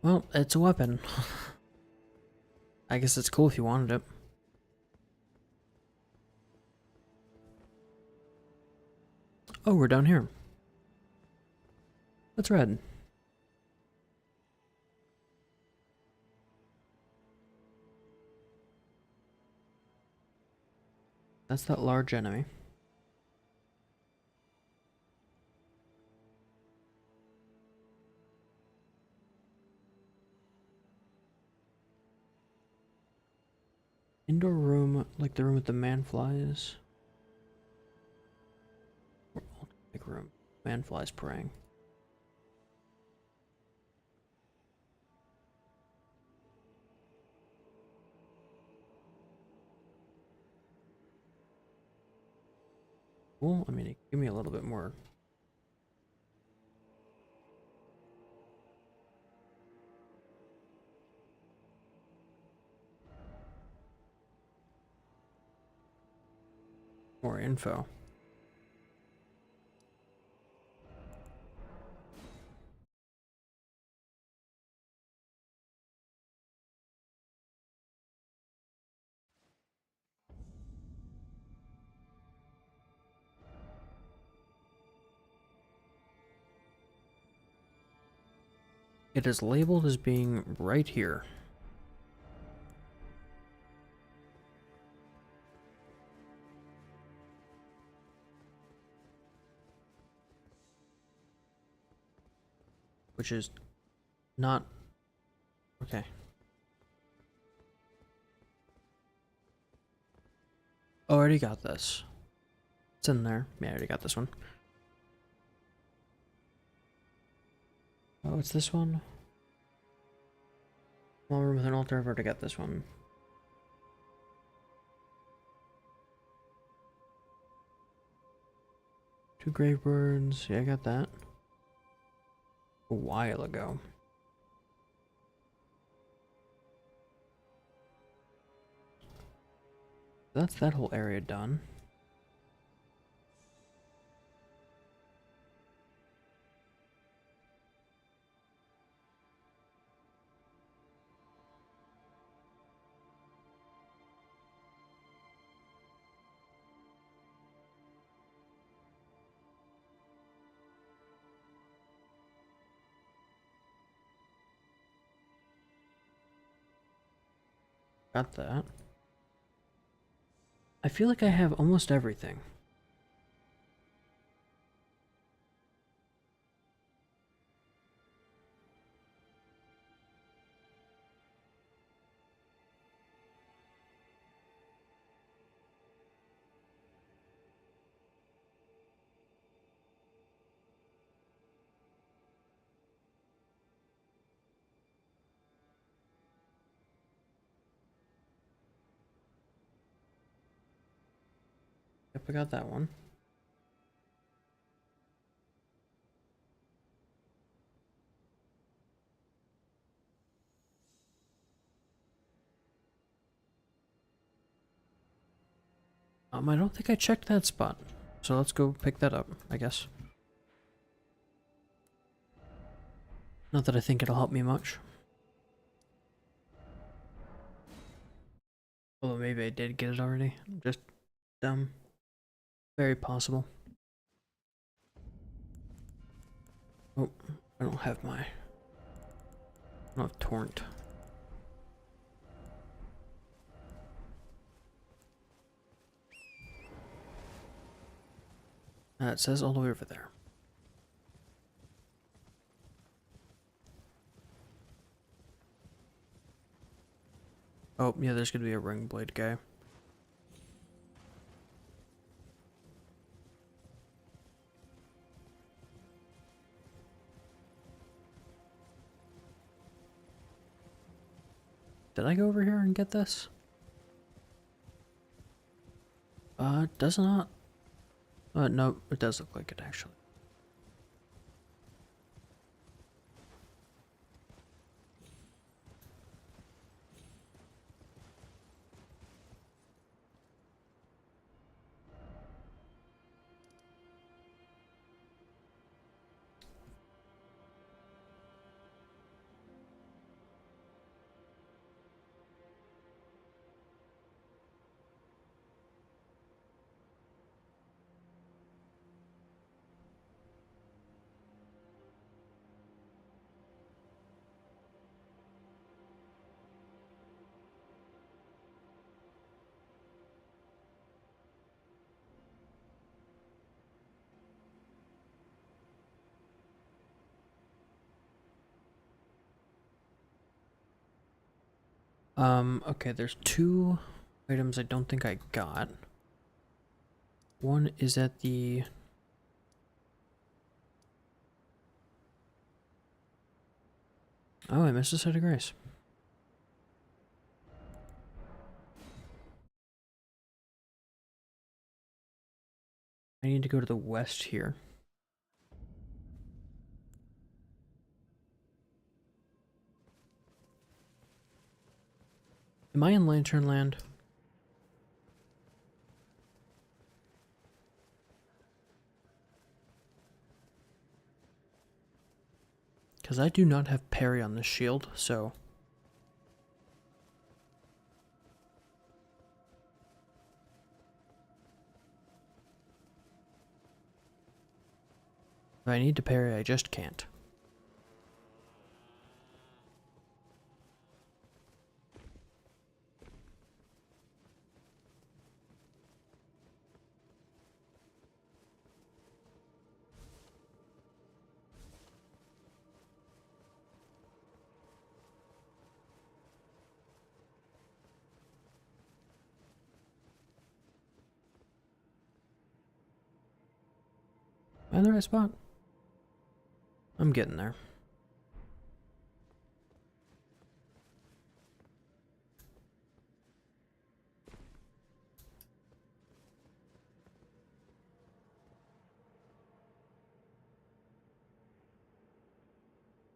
Speaker 1: Well, it's a weapon. I guess it's cool if you wanted it. Oh, we're down here. That's red. That's that large enemy. Indoor room, like the room with the man-flies. Or big room. Man-flies praying. Well, I mean, give me a little bit more. More info. It is labeled as being right here. Which is not... Okay. Oh, I already got this. It's in there. Yeah, I already got this one. Oh, it's this one. Small room with an altar. I've already got this one. Two grave birds. Yeah, I got that. A while ago. That's that whole area done. Got that. I feel like I have almost everything. Yep, I got that one. I don't think I checked that spot. So let's go pick that up, I guess. Not that I think it'll help me much. Although maybe I did get it already. I'm just dumb. Very possible. Oh, I don't have my... I don't have torrent. It says all the way over there. Oh, yeah, there's gonna be a ring blade guy. Did I go over here and get this? Does not No, it does look like it actually. Okay, there's two items I don't think I got. One is at the... Oh, I missed a site of grace. I need to go to the west here. Am I in Lantern Land? Because I do not have parry on this shield, so... If I need to parry, I just can't. Am I in the right spot? I'm getting there.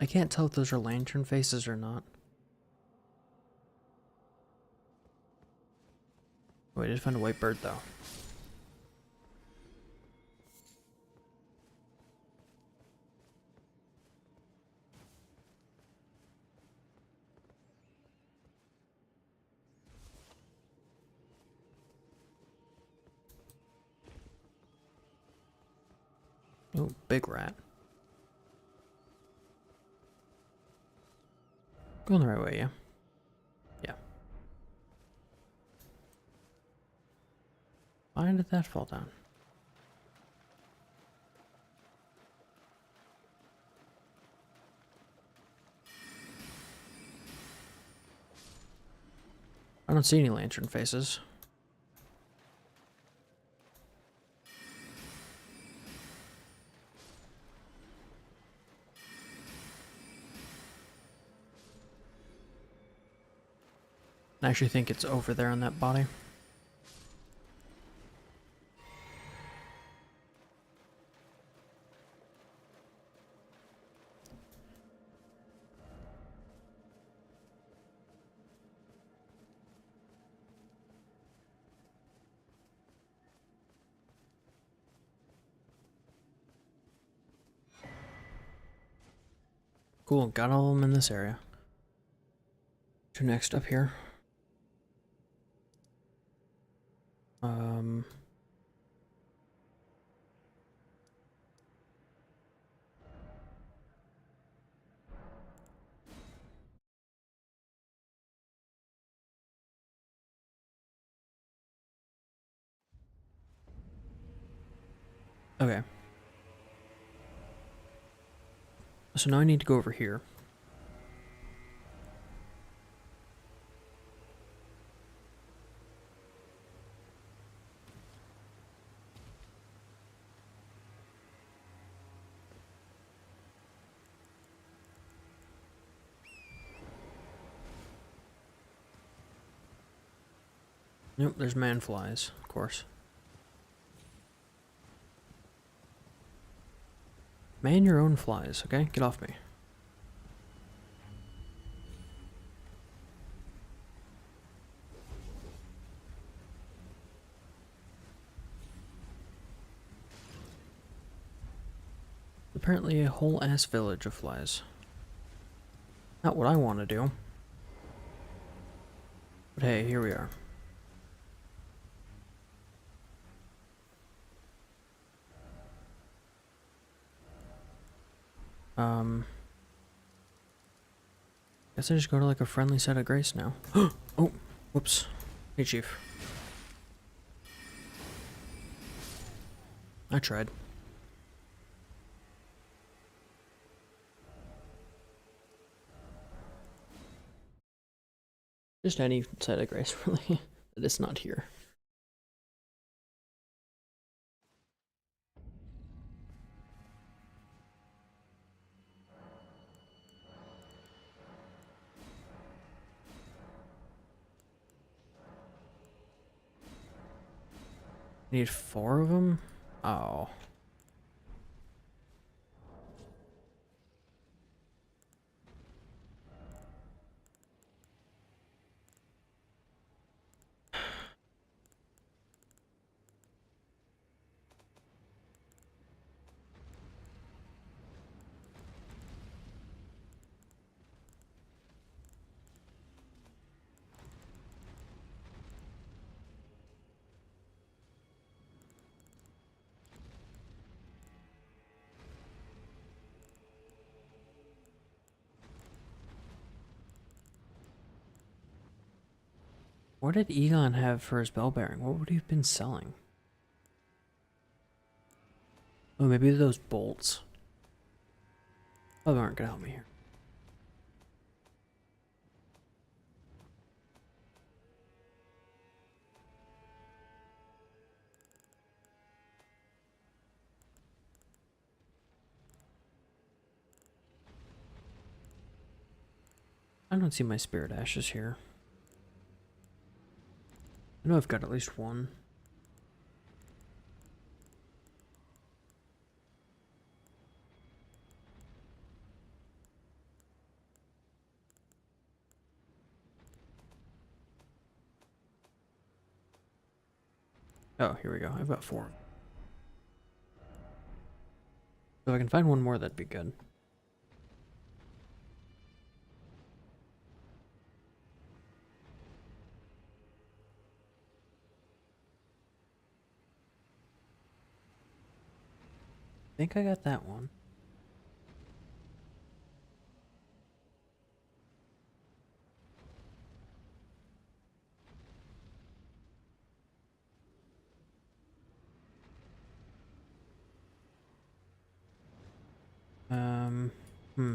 Speaker 1: I can't tell if those are lantern faces or not. Wait, I did find a white bird though. Oh, big rat. Going the right way, yeah. Yeah. Why did that fall down? I don't see any lantern faces. I actually think it's over there on that body. Cool, got all of them in this area. To next up here. Okay. So now I need to go over here. Nope, there's man flies, of course. Man your own flies, okay? Get off me. Apparently a whole ass village of flies. Not what I want to do. But hey, here we are. Guess I just go to like a friendly set of grace now. Oh, whoops. Hey, Chief. I tried. Just any set of grace, really. That is not here. Need 4 of them? Oh. What did Egon have for his bell bearing? What would he have been selling? Oh, maybe those bolts. Oh, they aren't gonna help me here. I don't see my spirit ashes here. I know I've got at least one. Oh, here we go. I've got 4. So if I can find one more, that'd be good. I think I got that one. Hmm.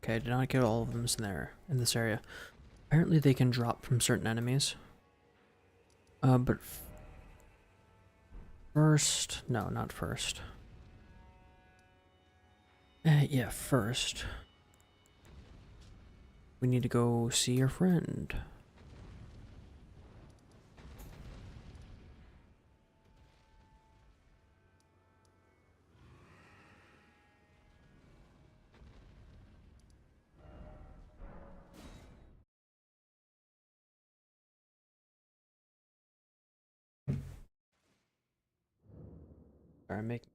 Speaker 1: Okay, I did not get all of them in this area. Apparently they can drop from certain enemies. But first, no, not first. Yeah, first. We need to go see your friend. Sorry, I'm making.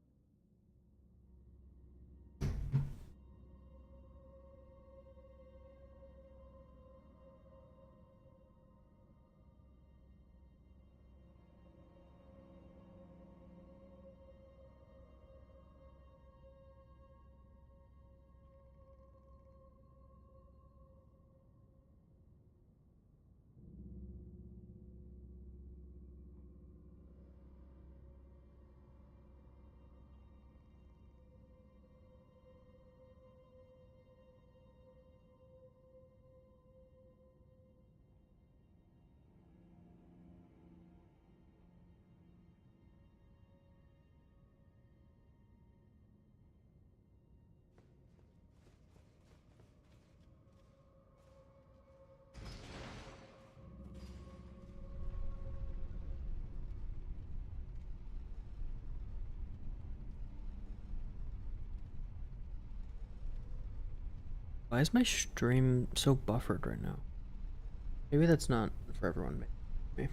Speaker 1: Why is my stream so buffered right now? Maybe that's not for everyone. Maybe.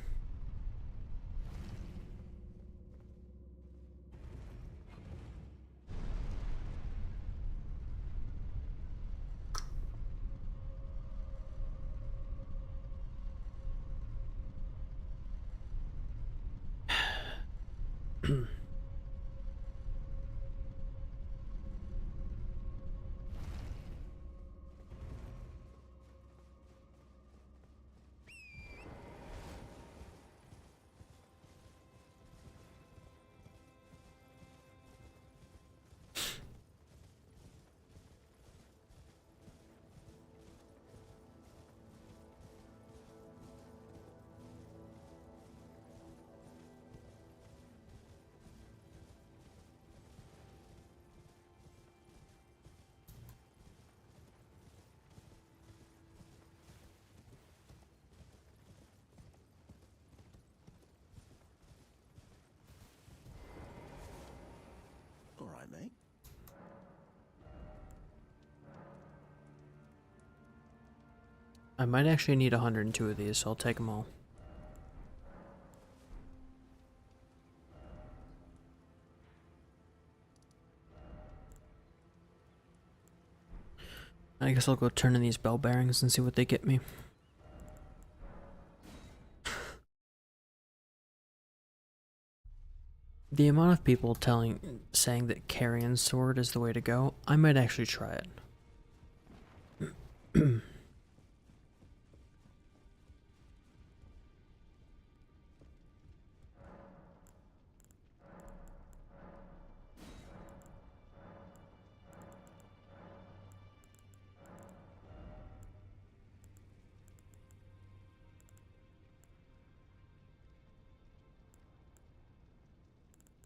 Speaker 3: All right, mate.
Speaker 1: I might actually need 102 of these, so I'll take them all. I guess I'll go turn in these bell bearings and see what they get me. The amount of people saying that carrion sword is the way to go, I might actually try it.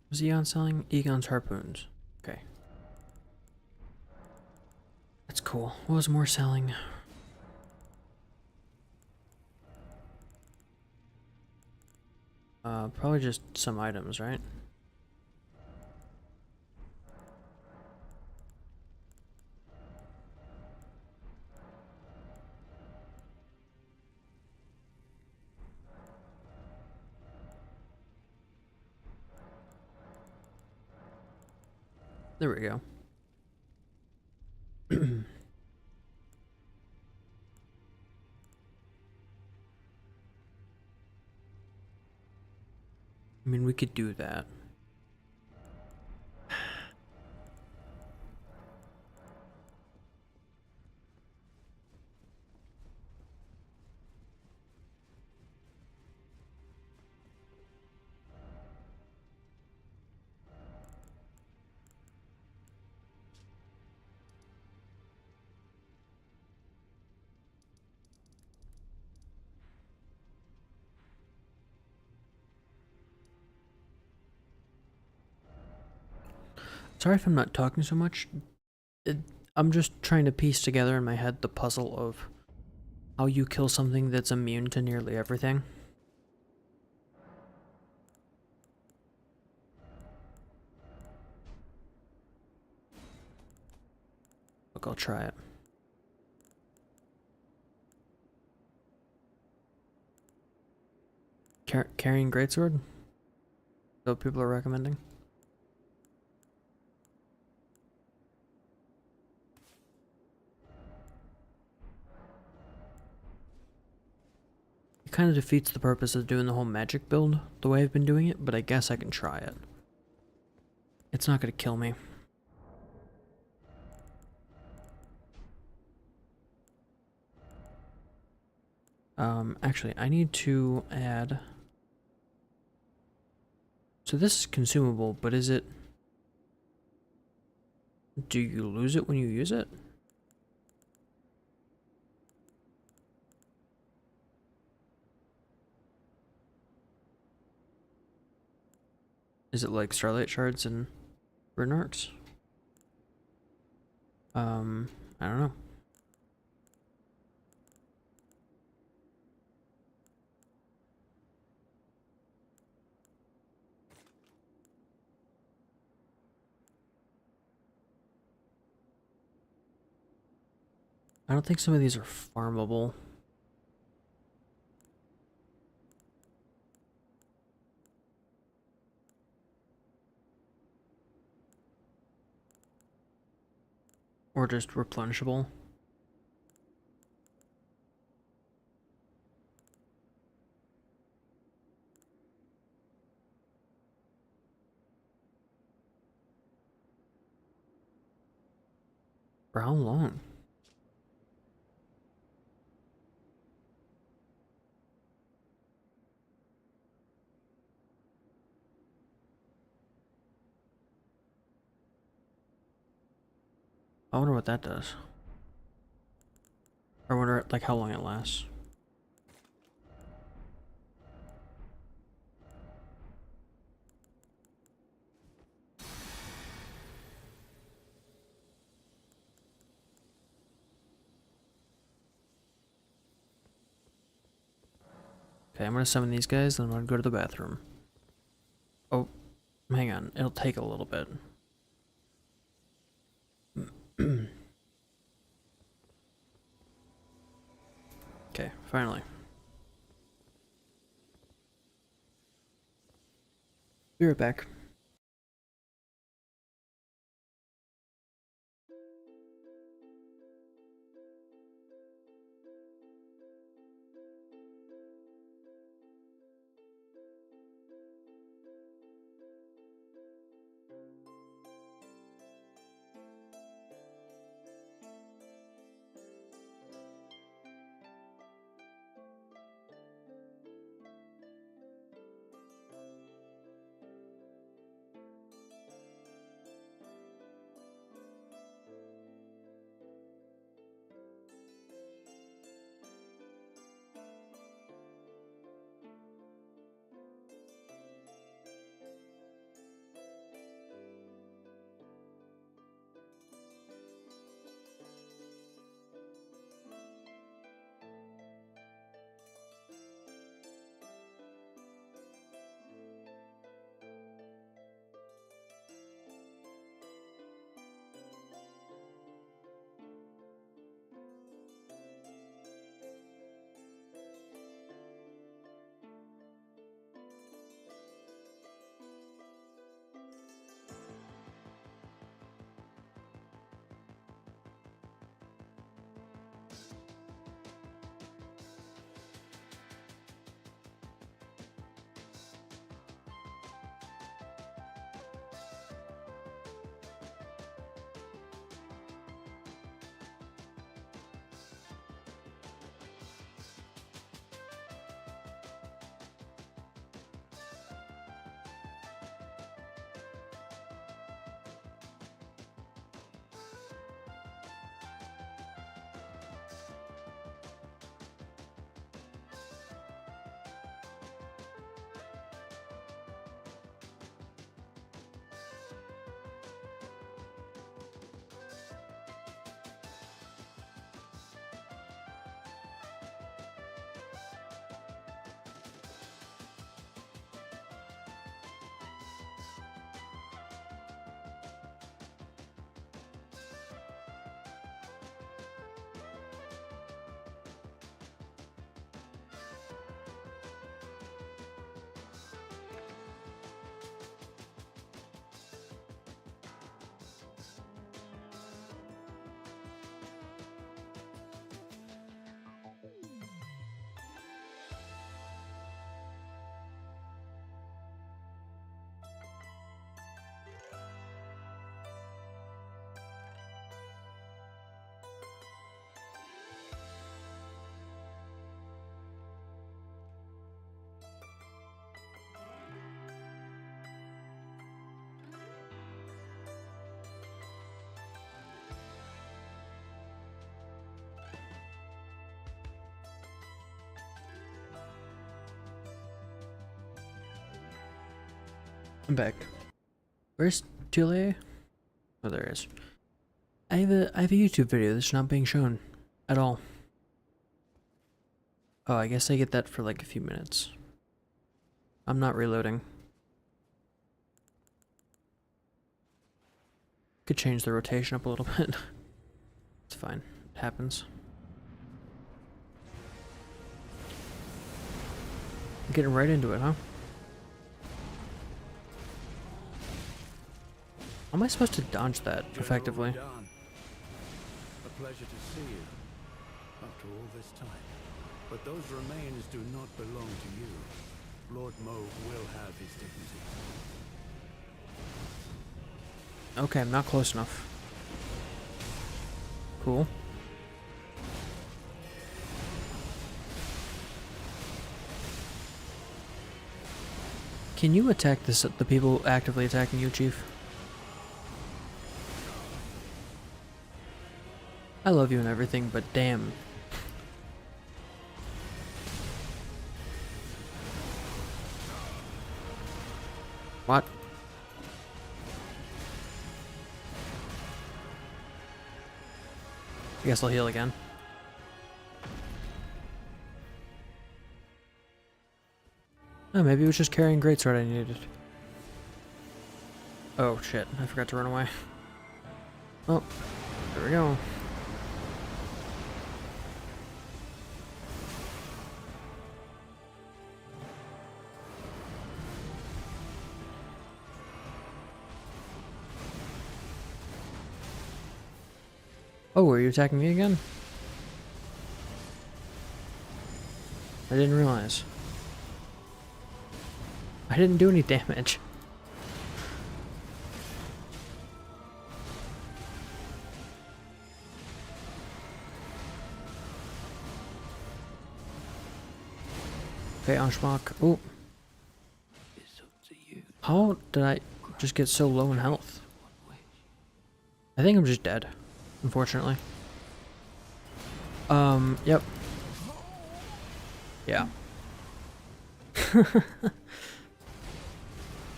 Speaker 1: Was Egon selling? Egon's harpoons. Okay. That's cool. What was more selling? Probably just some items, right? There we go. I mean, we could do that. Sorry if I'm not talking so much. I'm just trying to piece together in my head the puzzle of how you kill something that's immune to nearly everything. Look, I'll try it. Carrying greatsword? Is that what people are recommending? It kind of defeats the purpose of doing the whole magic build the way I've been doing it, but I guess I can try it. It's not gonna kill me. Actually, I need to add... So this is consumable, but is it... Do you lose it when you use it? Is it like Starlight Shards and Rune Arcs? I don't know. I don't think some of these are farmable. Or just replenishable. For how long? I wonder what that does. I wonder, like, how long it lasts. Okay, I'm gonna summon these guys, then I'm gonna go to the bathroom. Oh, hang on. It'll take a little bit. Okay, finally. Be right back. I'm back. Where's Tule? Oh, there it is. I have a YouTube video that's not being shown at all. Oh, I guess I get that for like a few minutes. I'm not reloading. Could change the rotation up a little bit. It's fine. It happens. Getting right into it, huh? How am I supposed to dodge that effectively?
Speaker 2: General Radahn, a pleasure to see you after all this time. But those remains do not belong to you. Lord Moog will have his dignity.
Speaker 1: Okay, I'm not close enough. Cool. Can you attack the people actively attacking you, Chief? I love you and everything, but damn. What? I guess I'll heal again. Oh, maybe it was just carrying greatsword I needed. Oh shit, I forgot to run away. Oh, there we go. Oh, were you attacking me again? I didn't realize. I didn't do any damage. Okay, Anschmach. Oh. How did I just get so low in health? I think I'm just dead, unfortunately. Yep. Yeah.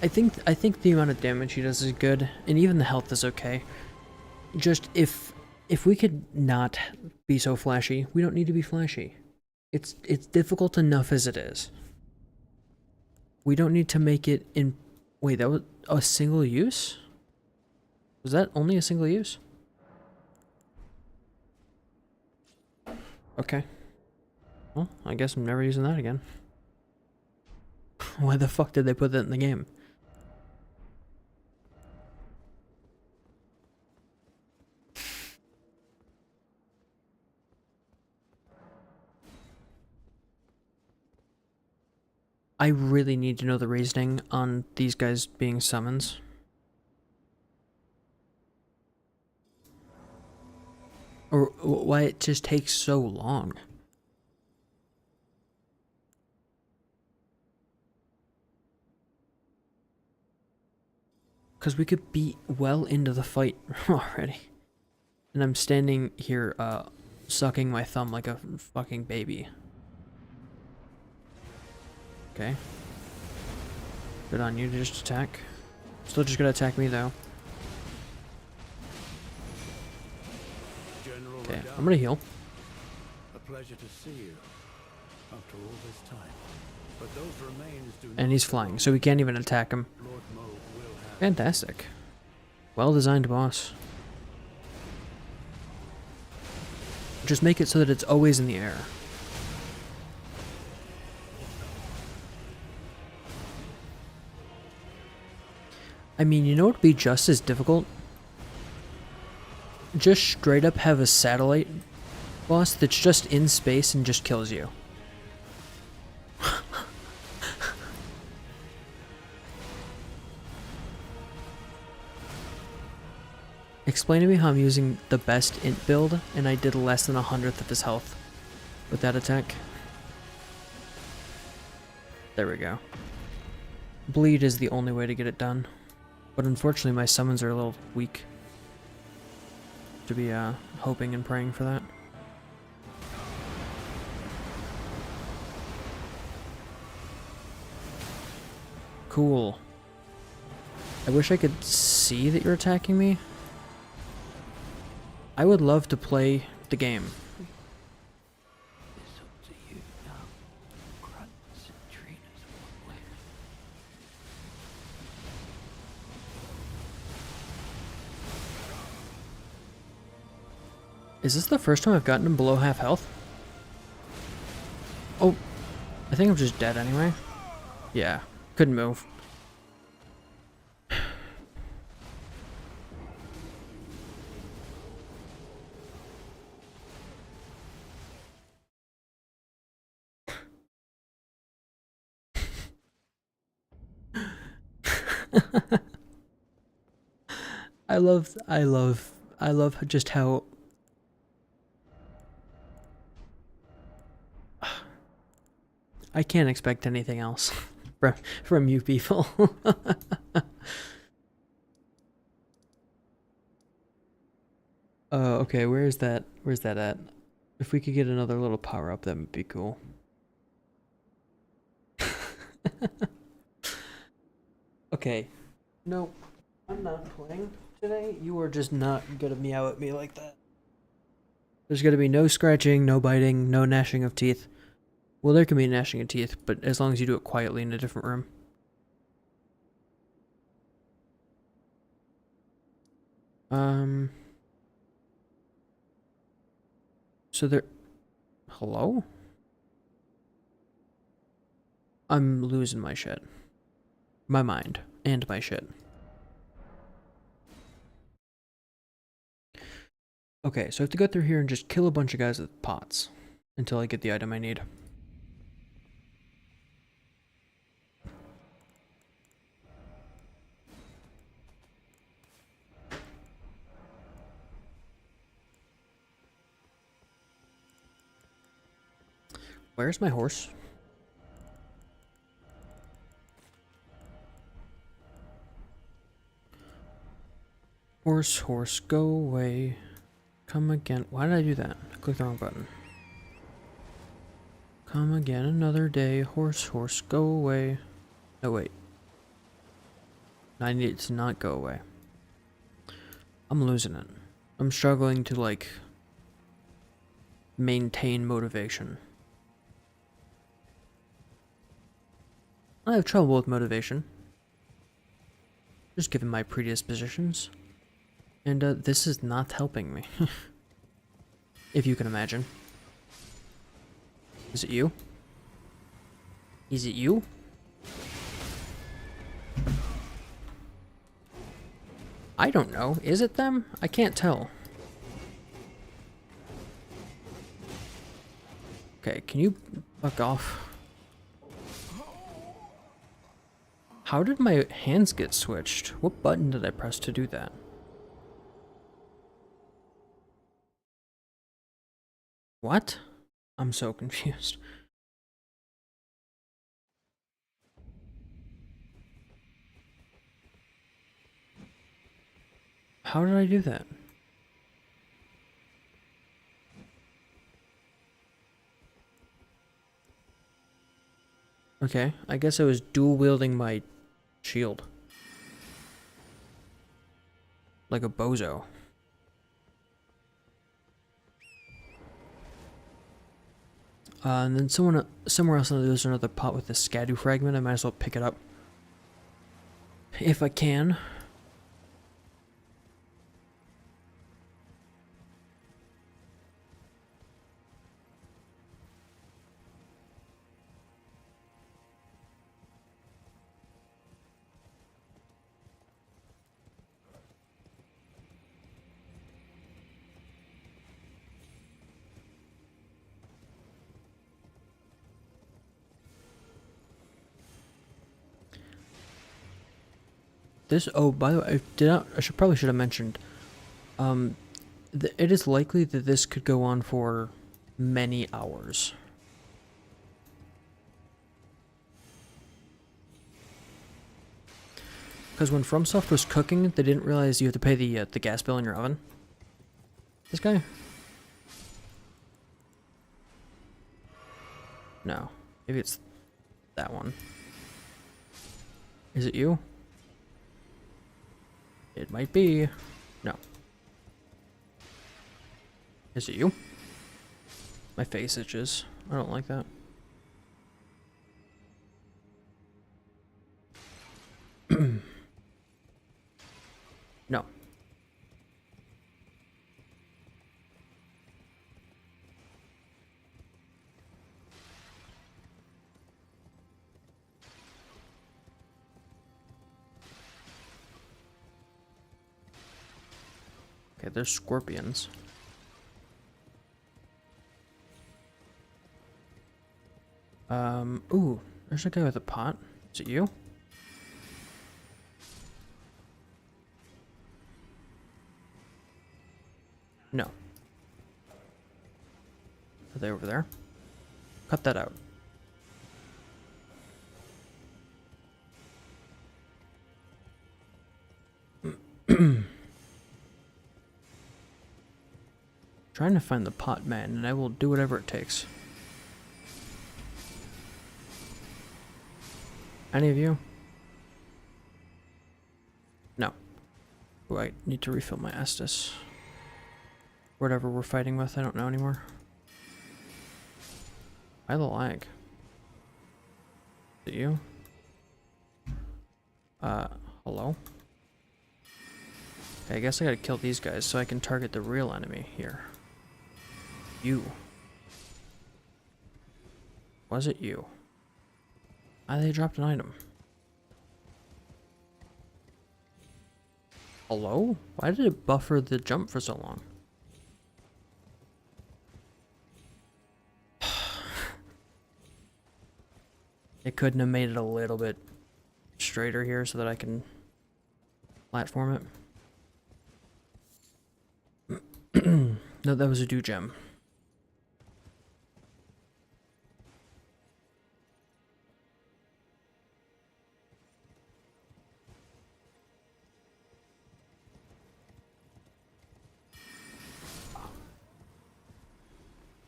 Speaker 1: I think the amount of damage he does is good, and even the health is okay. Just if we could not be so flashy, we don't need to be flashy. It's difficult enough as it is. We don't need to make it in. Wait, that was a single use? Was that only a single use? Okay. Well, I guess I'm never using that again. Why the fuck did they put that in the game? I really need to know the reasoning on these guys being summons. Or why it just takes so long. Because we could be well into the fight already. And I'm standing here, sucking my thumb like a fucking baby. Okay. Good on you to just attack. Still just gonna attack me though. Okay, I'm gonna heal.
Speaker 2: A pleasure to see you after all this time. But those remains do
Speaker 1: And he's flying, so we can't even attack him.
Speaker 2: Lord Moog will have.
Speaker 1: Fantastic. Well designed, boss. Just make it so that it's always in the air. I mean, you know what would be just as difficult? Just straight up have a satellite boss that's just in space and just kills you. Explain to me how I'm using the best int build and I did less than 100th of his health with that attack. There we go. Bleed is the only way to get it done. But unfortunately my summons are a little weak. To be hoping and praying for that. Cool. I wish I could see that you're attacking me. I would love to play the game.
Speaker 4: It's up to you now. Grunts and trainers won't live.
Speaker 1: Is this the first time I've gotten him below half health? Oh, I think I'm just dead anyway. Yeah, couldn't move. I love just how I can't expect anything else from you people. Okay, where's that at? If we could get another little power up, that would be cool. Okay. No, I'm not playing today. You are just not gonna meow at me like that. There's gonna be no scratching, no biting, no gnashing of teeth. Well, there can be gnashing of teeth, but as long as you do it quietly in a different room. So there... Hello? I'm losing my shit. My mind. And my shit. Okay, so I have to go through here and just kill a bunch of guys with pots. Until I get the item I need. Where's my horse? Horse, horse, go away. Come again. Why did I do that? I clicked the wrong button. Come again another day. Horse, horse, go away. No, wait. I need it to not go away. I'm losing it. I'm struggling to, like, maintain motivation. I have trouble with motivation. Just given my predispositions. And, this is not helping me. If you can imagine. Is it you? Is it you? I don't know. Is it them? I can't tell. Okay, can you fuck off? How did my hands get switched? What button did I press to do that? What? I'm so confused. How did I do that? Okay, I guess I was dual wielding my shield. Like a bozo. And then somewhere else there's another pot with a scadu fragment. I might as well pick it up. If I can. This, oh, by the way, I probably should have mentioned, it is likely that this could go on for many hours. Because when FromSoft was cooking, they didn't realize you have to pay the gas bill in your oven. This guy? No. Maybe it's that one. Is it you? It might be. No. Is it you? My face itches. I don't like that. No. Okay, there's scorpions. Ooh, there's a guy with a pot. Is it you? No. Are they over there? Cut that out. Trying to find the pot man, and I will do whatever it takes. Any of you? No. Oh, I need to refill my Estus. Whatever we're fighting with, I don't know anymore. Why the lag? Is it you? Hello? Okay, I guess I gotta kill these guys so I can target the real enemy here. You. Was it you? Ah, they dropped an item. Hello? Why did it buffer the jump for so long? It couldn't have made it a little bit straighter here so that I can platform it. No, that was a dew gem.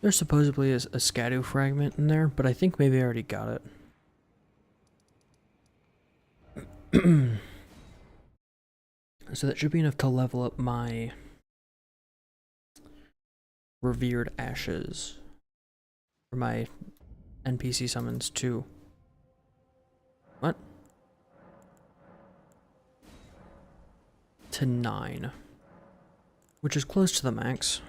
Speaker 1: There's supposedly a Scadu fragment in there, but I think maybe I already got it. So that should be enough to level up my revered ashes. For my NPC summons too. What? To 9. Which is close to the max.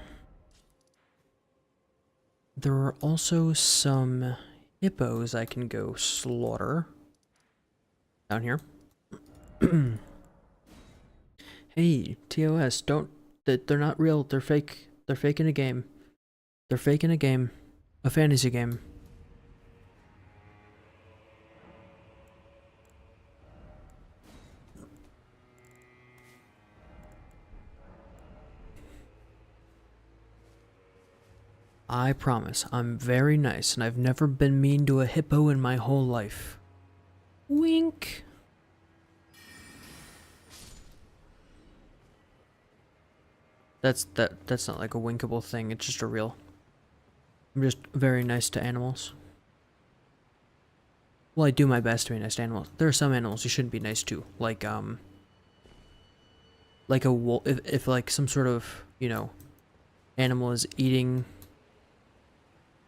Speaker 1: There are also some hippos I can go slaughter. Down here. Hey, TOS, don't... They're not real, they're fake. They're fake in a game. They're fake in a game. A fantasy game. I promise, I'm very nice, and I've never been mean to a hippo in my whole life. Wink. That's not like a winkable thing, it's just a real... I'm just very nice to animals. Well, I do my best to be nice to animals. There are some animals you shouldn't be nice to, like a wolf. If like some sort of, you know, animal is eating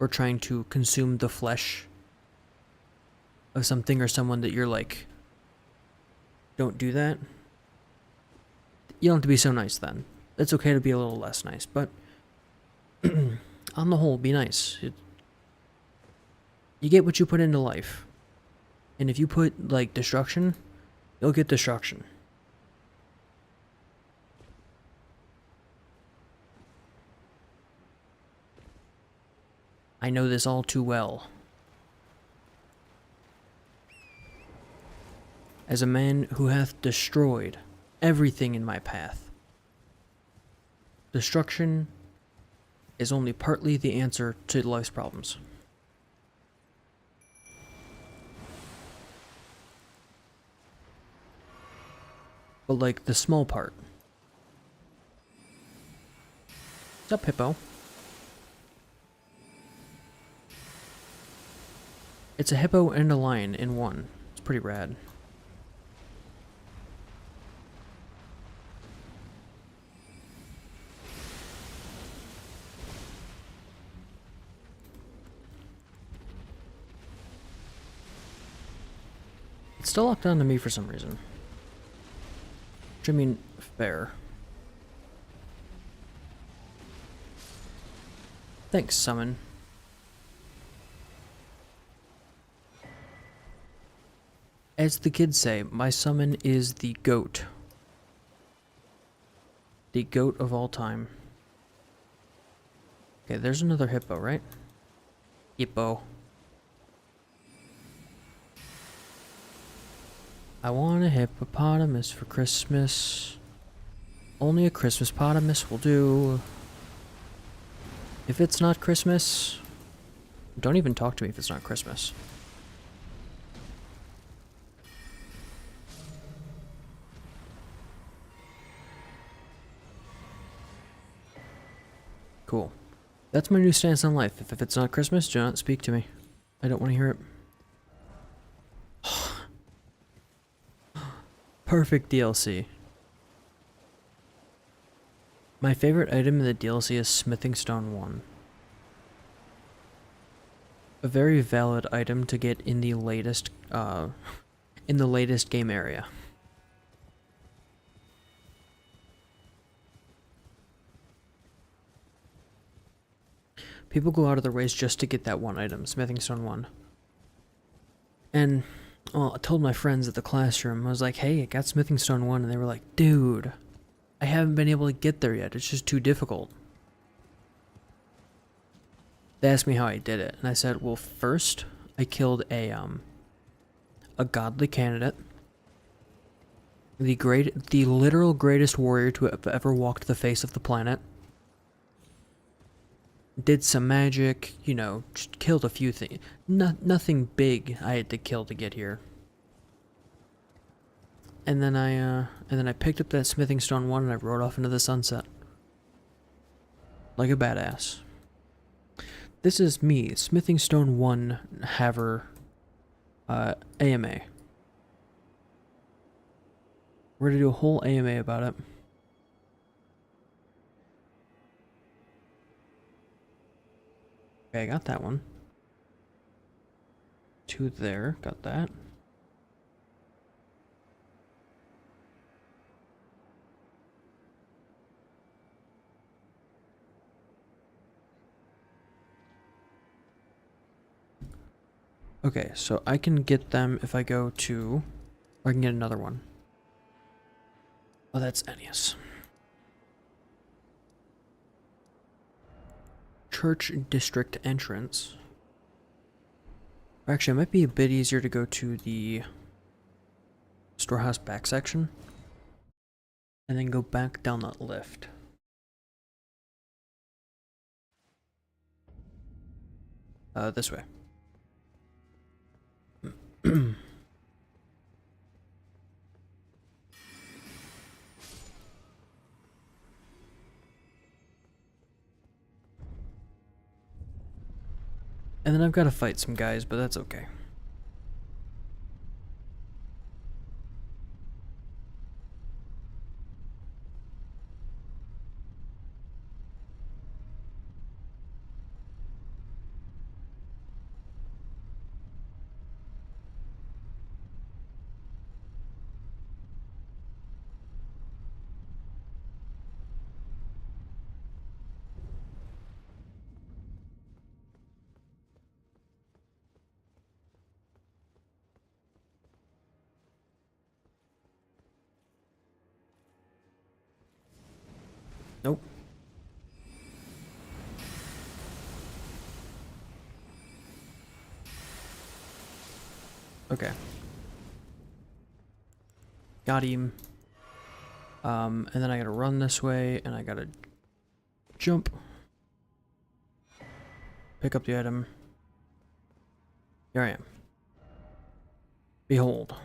Speaker 1: or trying to consume the flesh of something or someone that you're like, don't do that. You don't have to be so nice then. It's okay to be a little less nice, but on the whole, be nice. You get what you put into life. And if you put, like, destruction, you'll get destruction. I know this all too well. As a man who hath destroyed everything in my path, destruction is only partly the answer to life's problems. But like the small part. What's up, hippo? It's a hippo and a lion in one. It's pretty rad. It's still locked on to me for some reason. Which I mean, fair. Thanks, summon. As the kids say, my summon is the goat. The goat of all time. Okay, there's another hippo, right? Hippo. I want a hippopotamus for Christmas. Only a Christmas potamus will do. If it's not Christmas, don't even talk to me if it's not Christmas. Cool. That's my new stance on life. If it's not Christmas, do not speak to me. I don't want to hear it. Perfect DLC. My favorite item in the DLC is Smithing Stone 1. A very valid item to get in the latest game area. People go out of their ways just to get that one item, Smithing Stone 1. And, well, I told my friends at the classroom, I was like, hey, I got Smithing Stone 1, and they were like, dude, I haven't been able to get there yet, it's just too difficult. They asked me how I did it, and I said, well, first, I killed a godly candidate, the literal greatest warrior to have ever walked the face of the planet. Did some magic, you know, just killed a few things. Nothing big I had to kill to get here. And then I picked up that Smithing Stone 1 and I rode off into the sunset. Like a badass. This is me, Smithing Stone 1 Haver AMA. We're gonna do a whole AMA about it. Okay, I got that one. 2 there, got that. Okay, so I can get them if I go to... Or I can get another one. Oh, that's Ennius. Church District entrance. Actually, it might be a bit easier to go to the storehouse back section. And then go back down that lift. This way. And then I've got to fight some guys, but that's okay. Nope. Okay. Got him. And then I gotta run this way, and I gotta jump. Pick up the item. Here I am. Behold.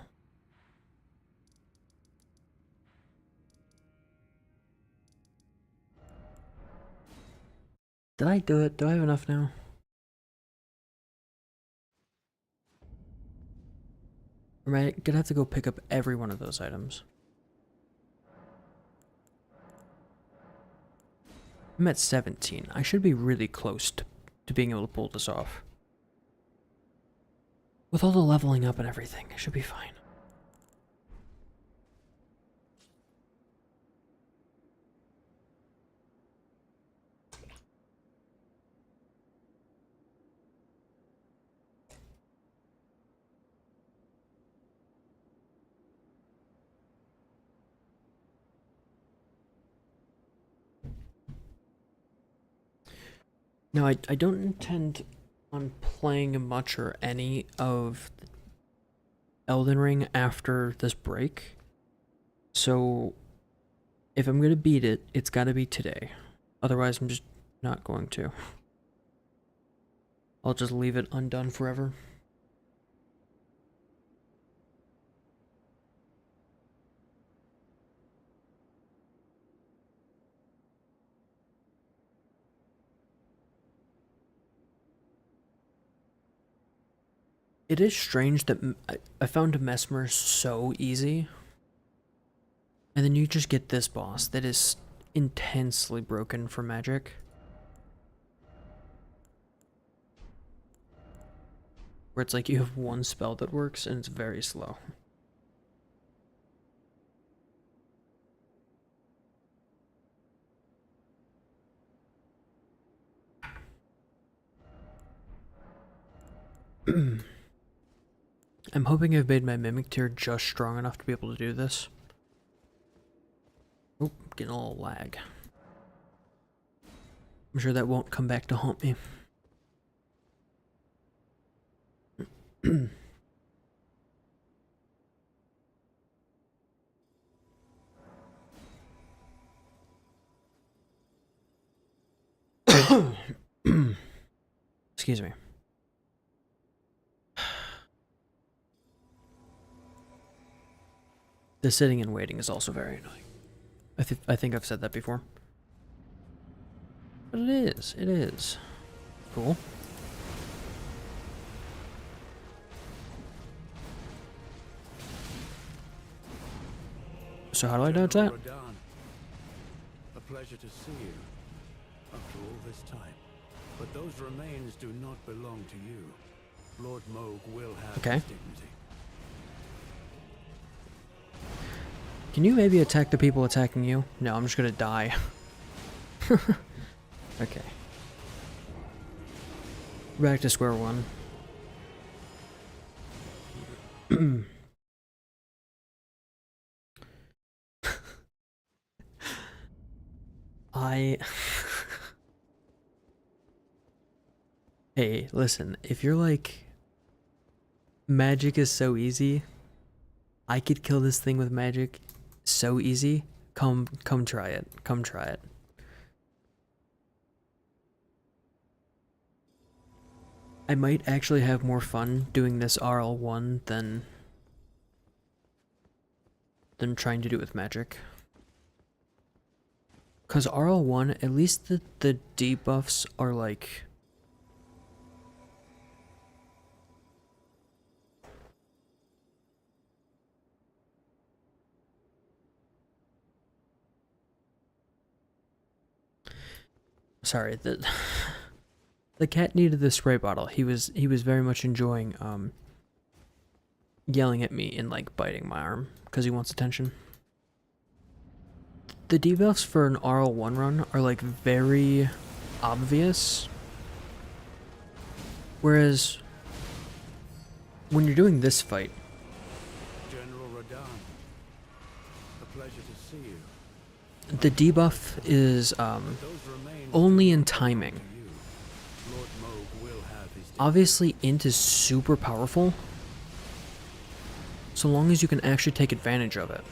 Speaker 1: Did I do it? Do I have enough now? Or am I gonna have to go pick up every one of those items? I'm at 17. I should be really close to being able to pull this off. With all the leveling up and everything, I should be fine. Now, I don't intend on playing much or any of Elden Ring after this break. So, if I'm gonna beat it, it's gotta be today. Otherwise, I'm just not going to. I'll just leave it undone forever. It is strange that I found Mesmer so easy. And then you just get this boss that is intensely broken for magic. Where it's like you have one spell that works and it's very slow. I'm hoping I've made my Mimic tier just strong enough to be able to do this. Oh, getting a little lag. I'm sure that won't come back to haunt me. Excuse me. The sitting and waiting is also very annoying. I think I've said that before. But it is. Cool. So how do I dodge that?
Speaker 2: A pleasure to see you after all this time. But those remains do not belong to you. Lord Moog will have
Speaker 1: Okay.
Speaker 2: his dignity.
Speaker 1: Can you maybe attack the people attacking you? No, I'm just gonna die. Okay. Back to square one. Hey, listen, if you're like, magic is so easy, I could kill this thing with magic so easy, come try it. Come try it. I might actually have more fun doing this RL1 than trying to do it with magic. Cause RL1, at least the debuffs are like sorry, the cat needed the spray bottle. He was very much enjoying yelling at me and like biting my arm because he wants attention. The debuffs for an RL1 run are like very obvious. Whereas when you're doing this fight,
Speaker 2: General Radahn, a pleasure to see you.
Speaker 1: the debuff is
Speaker 2: Those remains
Speaker 1: only in
Speaker 2: do not belong
Speaker 1: timing.
Speaker 2: to you. Lord Moog will have his dignity.
Speaker 1: Obviously, int is super powerful, so long as you can actually take advantage of it.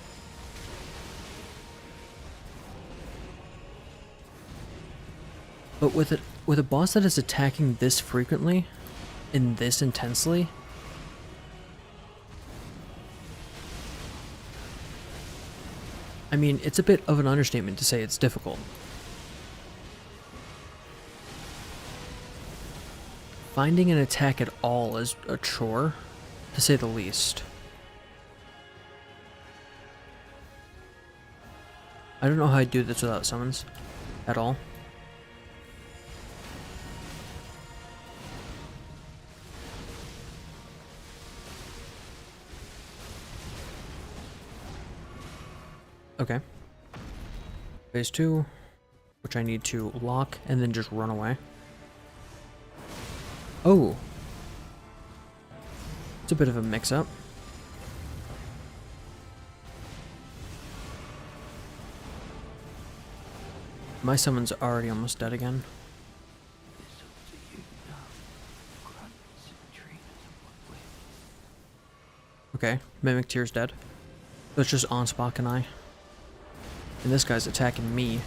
Speaker 1: But with a boss that is attacking this frequently and this intensely, I mean, it's a bit of an understatement to say it's difficult. Finding an attack at all is a chore, to say the least. I don't know how I do this without summons at all. Okay. Phase 2, which I need to lock and then just run away. Oh! It's a bit of a mix-up. My summon's already almost dead again.
Speaker 4: This
Speaker 1: Okay, Mimic Tier's dead. So it's just Onspock and I. And this guy's attacking me.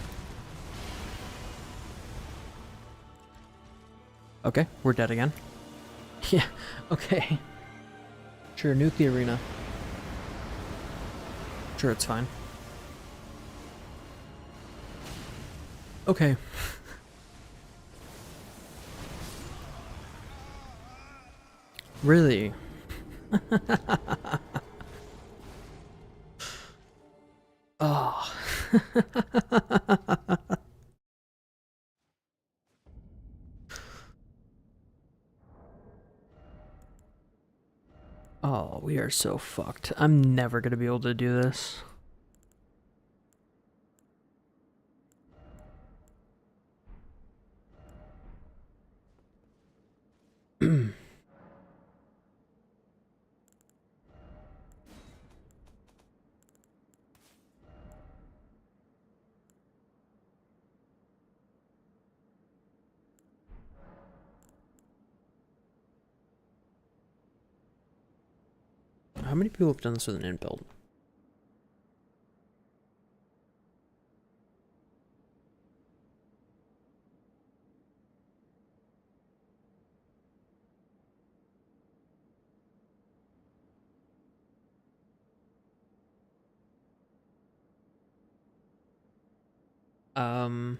Speaker 1: Okay, we're dead again. Yeah, okay. Sure, nuke the arena. Sure, it's fine. Okay. Really? Oh. Oh, we are so fucked. I'm never gonna be able to do this. How many people have done this with an int build? Um,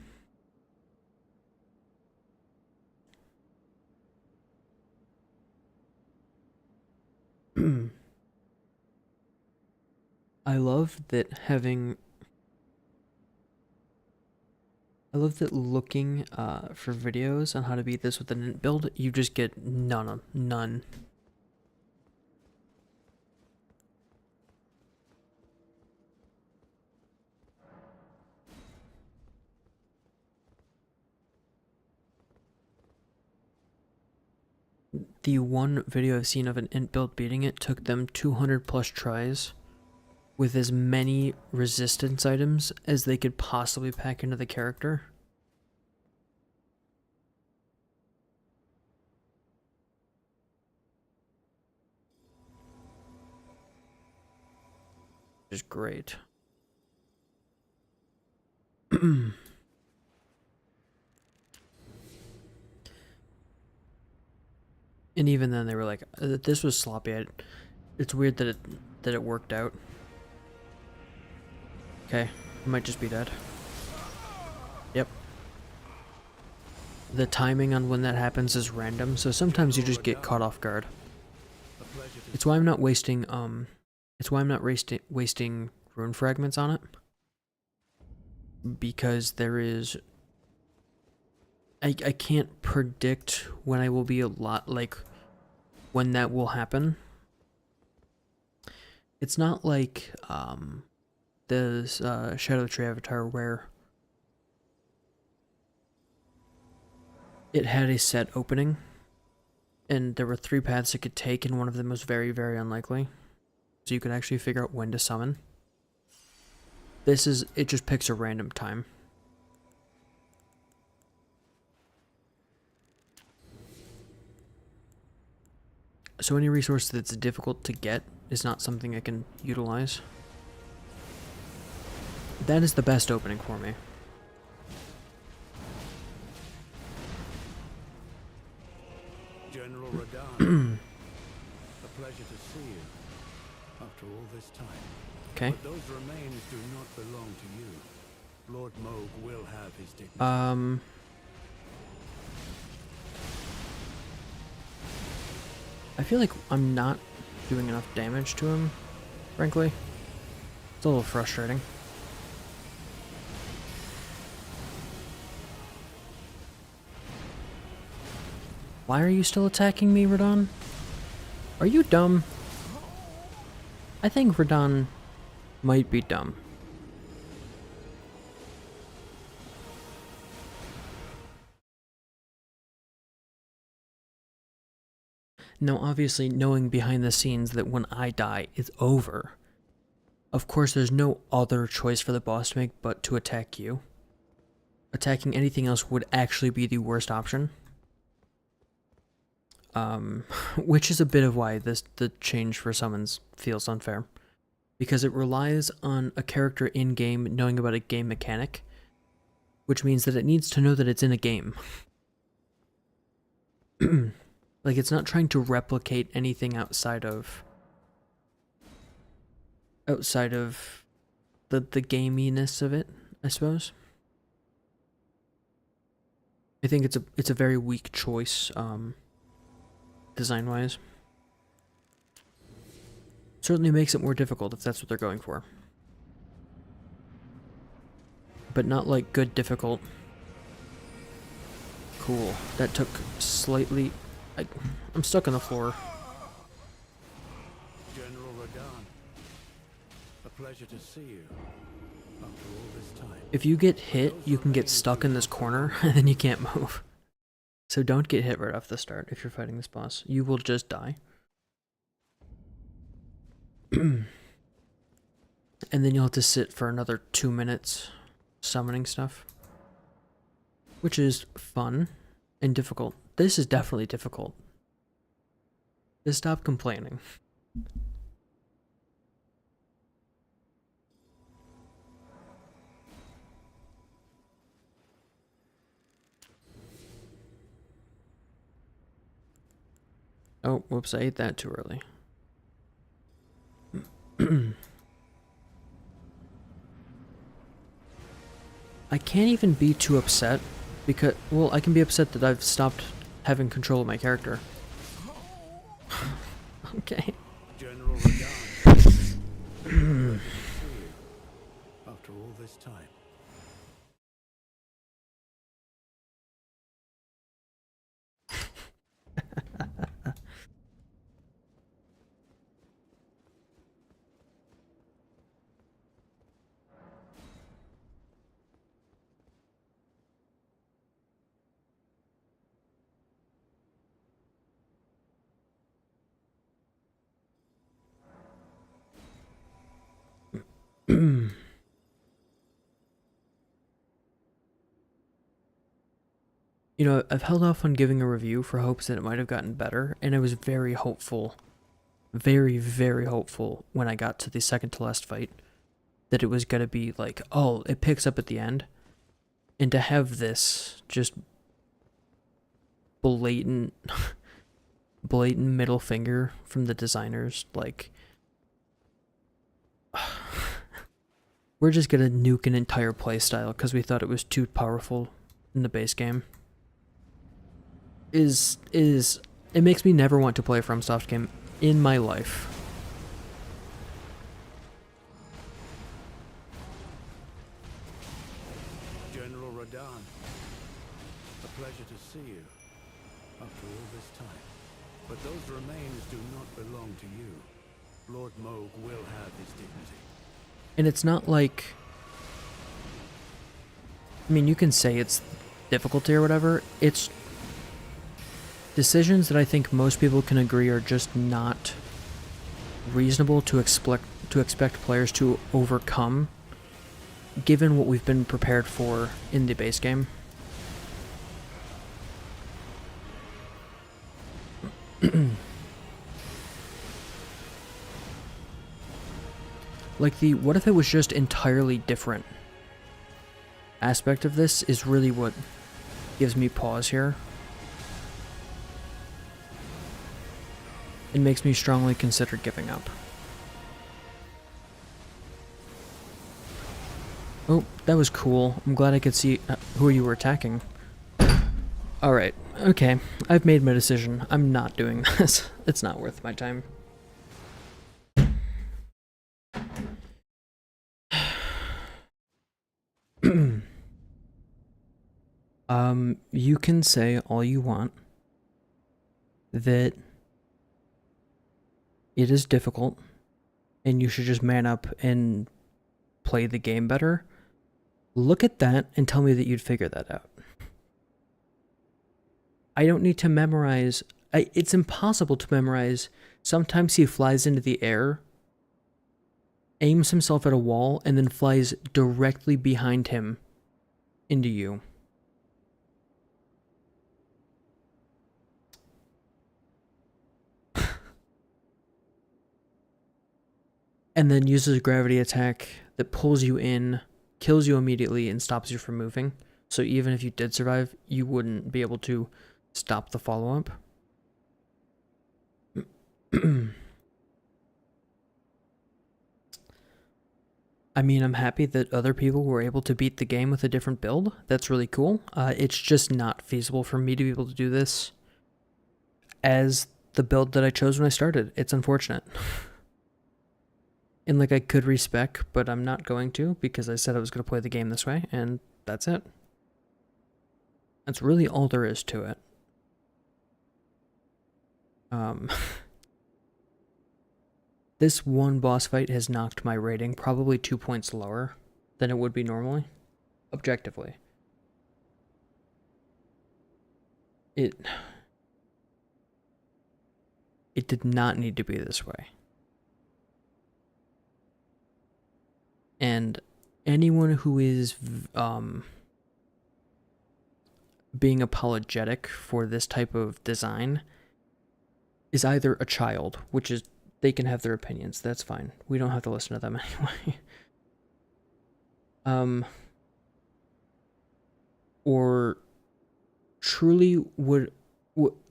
Speaker 1: I love that having. I love that looking for videos on how to beat this with an int build, you just get none. The one video I've seen of an int build beating it took them 200 plus tries with as many resistance items as they could possibly pack into the character. Which is great. And even then they were like, this was sloppy. It's weird that it worked out. Okay, I might just be dead. Yep. The timing on when that happens is random, so sometimes you just get caught off guard. It's why I'm not wasting wasting rune fragments on it. Because there is I can't predict when I will be when that will happen. It's not like the Shadow Tree Avatar where it had a set opening and there were 3 paths it could take and one of them was very, very unlikely. So you could actually figure out when to summon. It just picks a random time. So any resource that's difficult to get is not something I can utilize. That is the best opening for me.
Speaker 2: General Radahn, a pleasure to see you after all this time.
Speaker 1: Okay.
Speaker 2: But those remains do not belong to you. Lord Moog will have his dignity.
Speaker 1: I feel like I'm not doing enough damage to him, frankly. It's a little frustrating. Why are you still attacking me, Radahn? Are you dumb? I think Radahn might be dumb. Now, obviously, knowing behind the scenes that when I die, it's over. Of course, there's no other choice for the boss to make but to attack you. Attacking anything else would actually be the worst option. which is a bit of why the change for summons feels unfair. Because it relies on a character in-game knowing about a game mechanic, which means that it needs to know that it's in a game. Like, it's not trying to replicate anything outside of the gaminess of it, I suppose. I think it's a very weak choice, design-wise. Certainly makes it more difficult if that's what they're going for. But not like good difficult. Cool. That took slightly... I'm stuck on the floor.
Speaker 2: General Radahn, a pleasure to see you after all this time.
Speaker 1: If you get hit, you can get stuck in this corner, and then you can't move. So don't get hit right off the start if you're fighting this boss. You will just die. And then you'll have to sit for another 2 minutes summoning stuff. Which is fun and difficult. This is definitely difficult. Just stop complaining. Oh, whoops, I ate that too early. I can't even be too upset because, well, I can be upset that I've stopped having control of my character. Okay.
Speaker 2: General Radahn, after all this time.
Speaker 1: You know, I've held off on giving a review for hopes that it might have gotten better, and I was very hopeful, very, very hopeful when I got to the second to last fight that it was going to be like, oh, it picks up at the end. And to have this just blatant middle finger from the designers, like, we're just going to nuke an entire playstyle because we thought it was too powerful in the base game. It makes me never want to play a FromSoft game in my life.
Speaker 2: General Radahn, a pleasure to see you after all this time. But those remains do not belong to you. Lord Moog will have his dignity.
Speaker 1: And it's not like... I mean, you can say it's difficulty or whatever. It's decisions that I think most people can agree are just not reasonable to expect players to overcome, given what we've been prepared for in the base game. Like, the what if it was just entirely different aspect of this is really what gives me pause here. It makes me strongly consider giving up. Oh, that was cool. I'm glad I could see who you were attacking. Alright, okay. I've made my decision. I'm not doing this. It's not worth my time. You can say all you want that it is difficult and you should just man up and play the game better. Look at that and tell me that you'd figure that out. I don't need to memorize. It's impossible to memorize. Sometimes he flies into the air, aims himself at a wall, and then flies directly behind him into you. and then uses a gravity attack that pulls you in, kills you immediately, and stops you from moving. So even if you did survive, you wouldn't be able to stop the follow-up. I mean, I'm happy that other people were able to beat the game with a different build. That's really cool. It's just not feasible for me to be able to do this as the build that I chose when I started. It's unfortunate. And like, I could respec, but I'm not going to because I said I was going to play the game this way, and that's it. That's really all there is to it. This one boss fight has knocked my rating probably 2 points lower than it would be normally, objectively. It did not need to be this way. And anyone who is being apologetic for this type of design is either a child, which is, they can have their opinions, that's fine. We don't have to listen to them anyway. Or truly would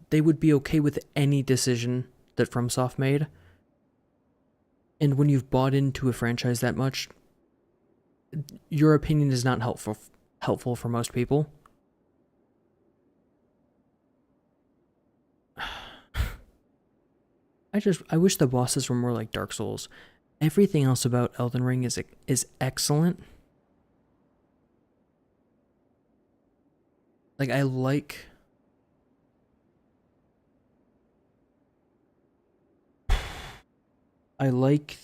Speaker 1: they would be okay with any decision that FromSoft made. And when you've bought into a franchise that much, your opinion is not helpful for most people. I wish the bosses were more like Dark Souls. Everything else about Elden Ring is excellent. Like, I like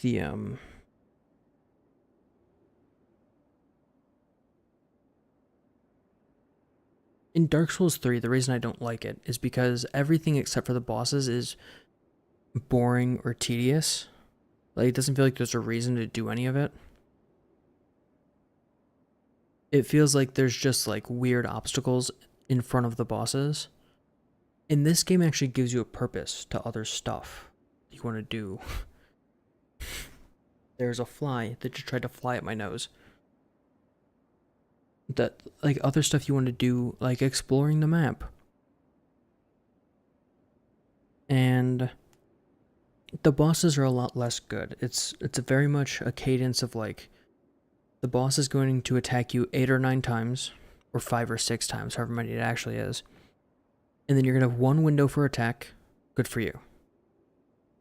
Speaker 1: the in Dark Souls 3, the reason I don't like it is because everything except for the bosses is boring or tedious. Like, it doesn't feel like there's a reason to do any of it. It feels like there's just like weird obstacles in front of the bosses. And this game actually gives you a purpose to other stuff you want to do. There's a fly that just tried to fly at my nose. That, like, other stuff you want to do, like exploring the map. And the bosses are a lot less good. It's very much a cadence of like, the boss is going to attack you 8 or 9 times, or 5 or 6 times, however many it actually is. And then you're going to have one window for attack. Good for you.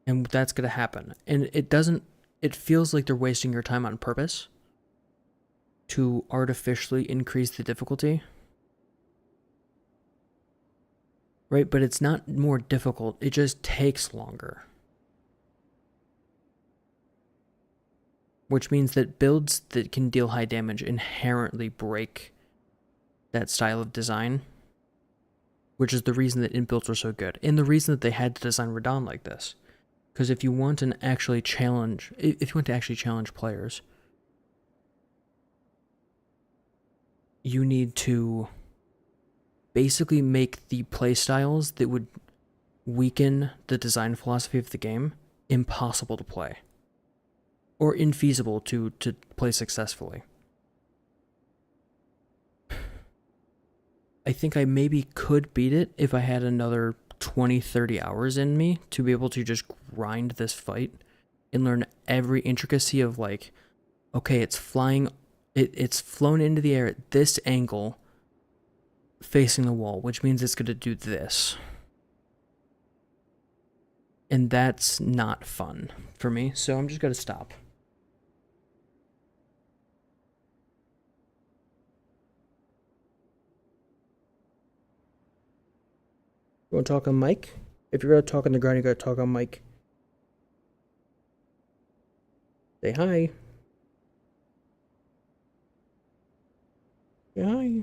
Speaker 1: And that's going to happen. And it feels like they're wasting your time on purpose to artificially increase the difficulty. Right? But it's not more difficult. It just takes longer. Which means that builds that can deal high damage inherently break that style of design. Which is the reason that builds were so good. And the reason that they had to design Radahn like this. Because if you want to actually challenge players, you need to basically make the playstyles that would weaken the design philosophy of the game impossible to play. Or infeasible to play successfully. I think I maybe could beat it if I had another 20-30 hours in me to be able to just grind this fight and learn every intricacy of like, okay, it's flying, it's flown into the air at this angle facing the wall, which means it's going to do this. And that's not fun for me, so I'm just going to stop. You want to talk on mic? If you're going to talk on the ground, you got to talk on mic. Say hi. Say hi.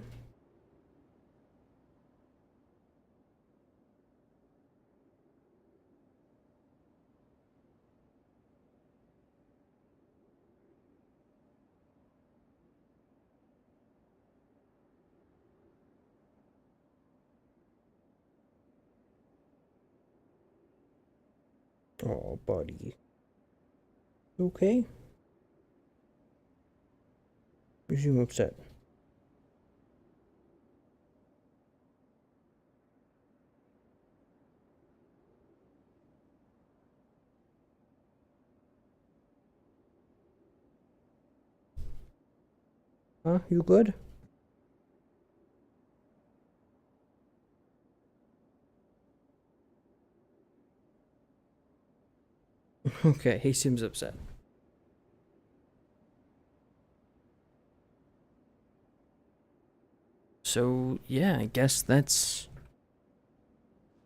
Speaker 1: Oh, buddy. Okay. Resume upset. Huh? You good? Okay, he seems upset. So, yeah, I guess that's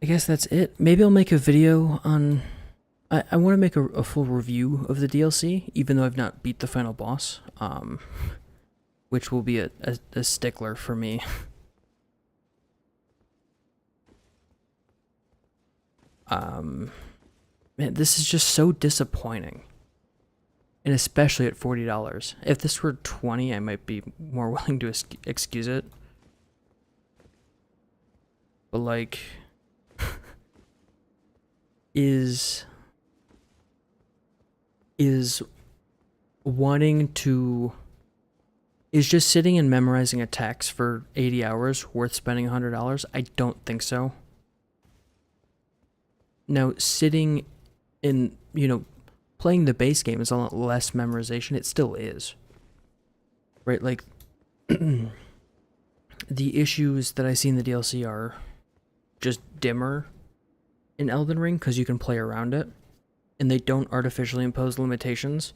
Speaker 1: it. Maybe I'll make a video on... I want to make a full review of the DLC, even though I've not beat the final boss, which will be a stickler for me. Man, this is just so disappointing. And especially at $40. If this were $20, I might be more willing to excuse it. But like... is wanting to... Is just sitting and memorizing attacks for 80 hours worth spending $100? I don't think so. Now, sitting in, playing the base game is a lot less memorization. It still is. Right? Like, the issues that I see in the DLC are just dimmer in Elden Ring because you can play around it. And they don't artificially impose limitations.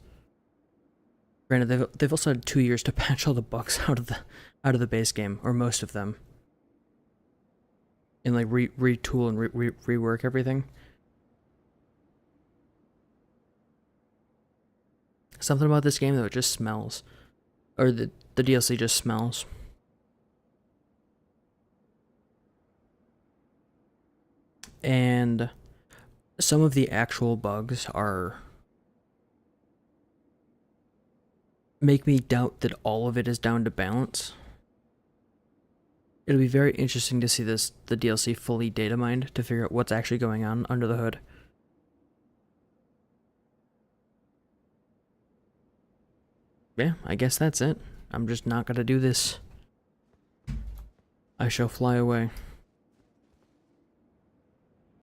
Speaker 1: Granted, they've also had 2 years to patch all the bugs out of the base game, or most of them, and like retool and rework everything. Something about this game though, it just smells, or the DLC just smells. And some of the actual bugs make me doubt that all of it is down to balance. It'll be very interesting to see the DLC fully data mined to figure out what's actually going on under the hood. Yeah, I guess that's it. I'm just not gonna do this. I shall fly away.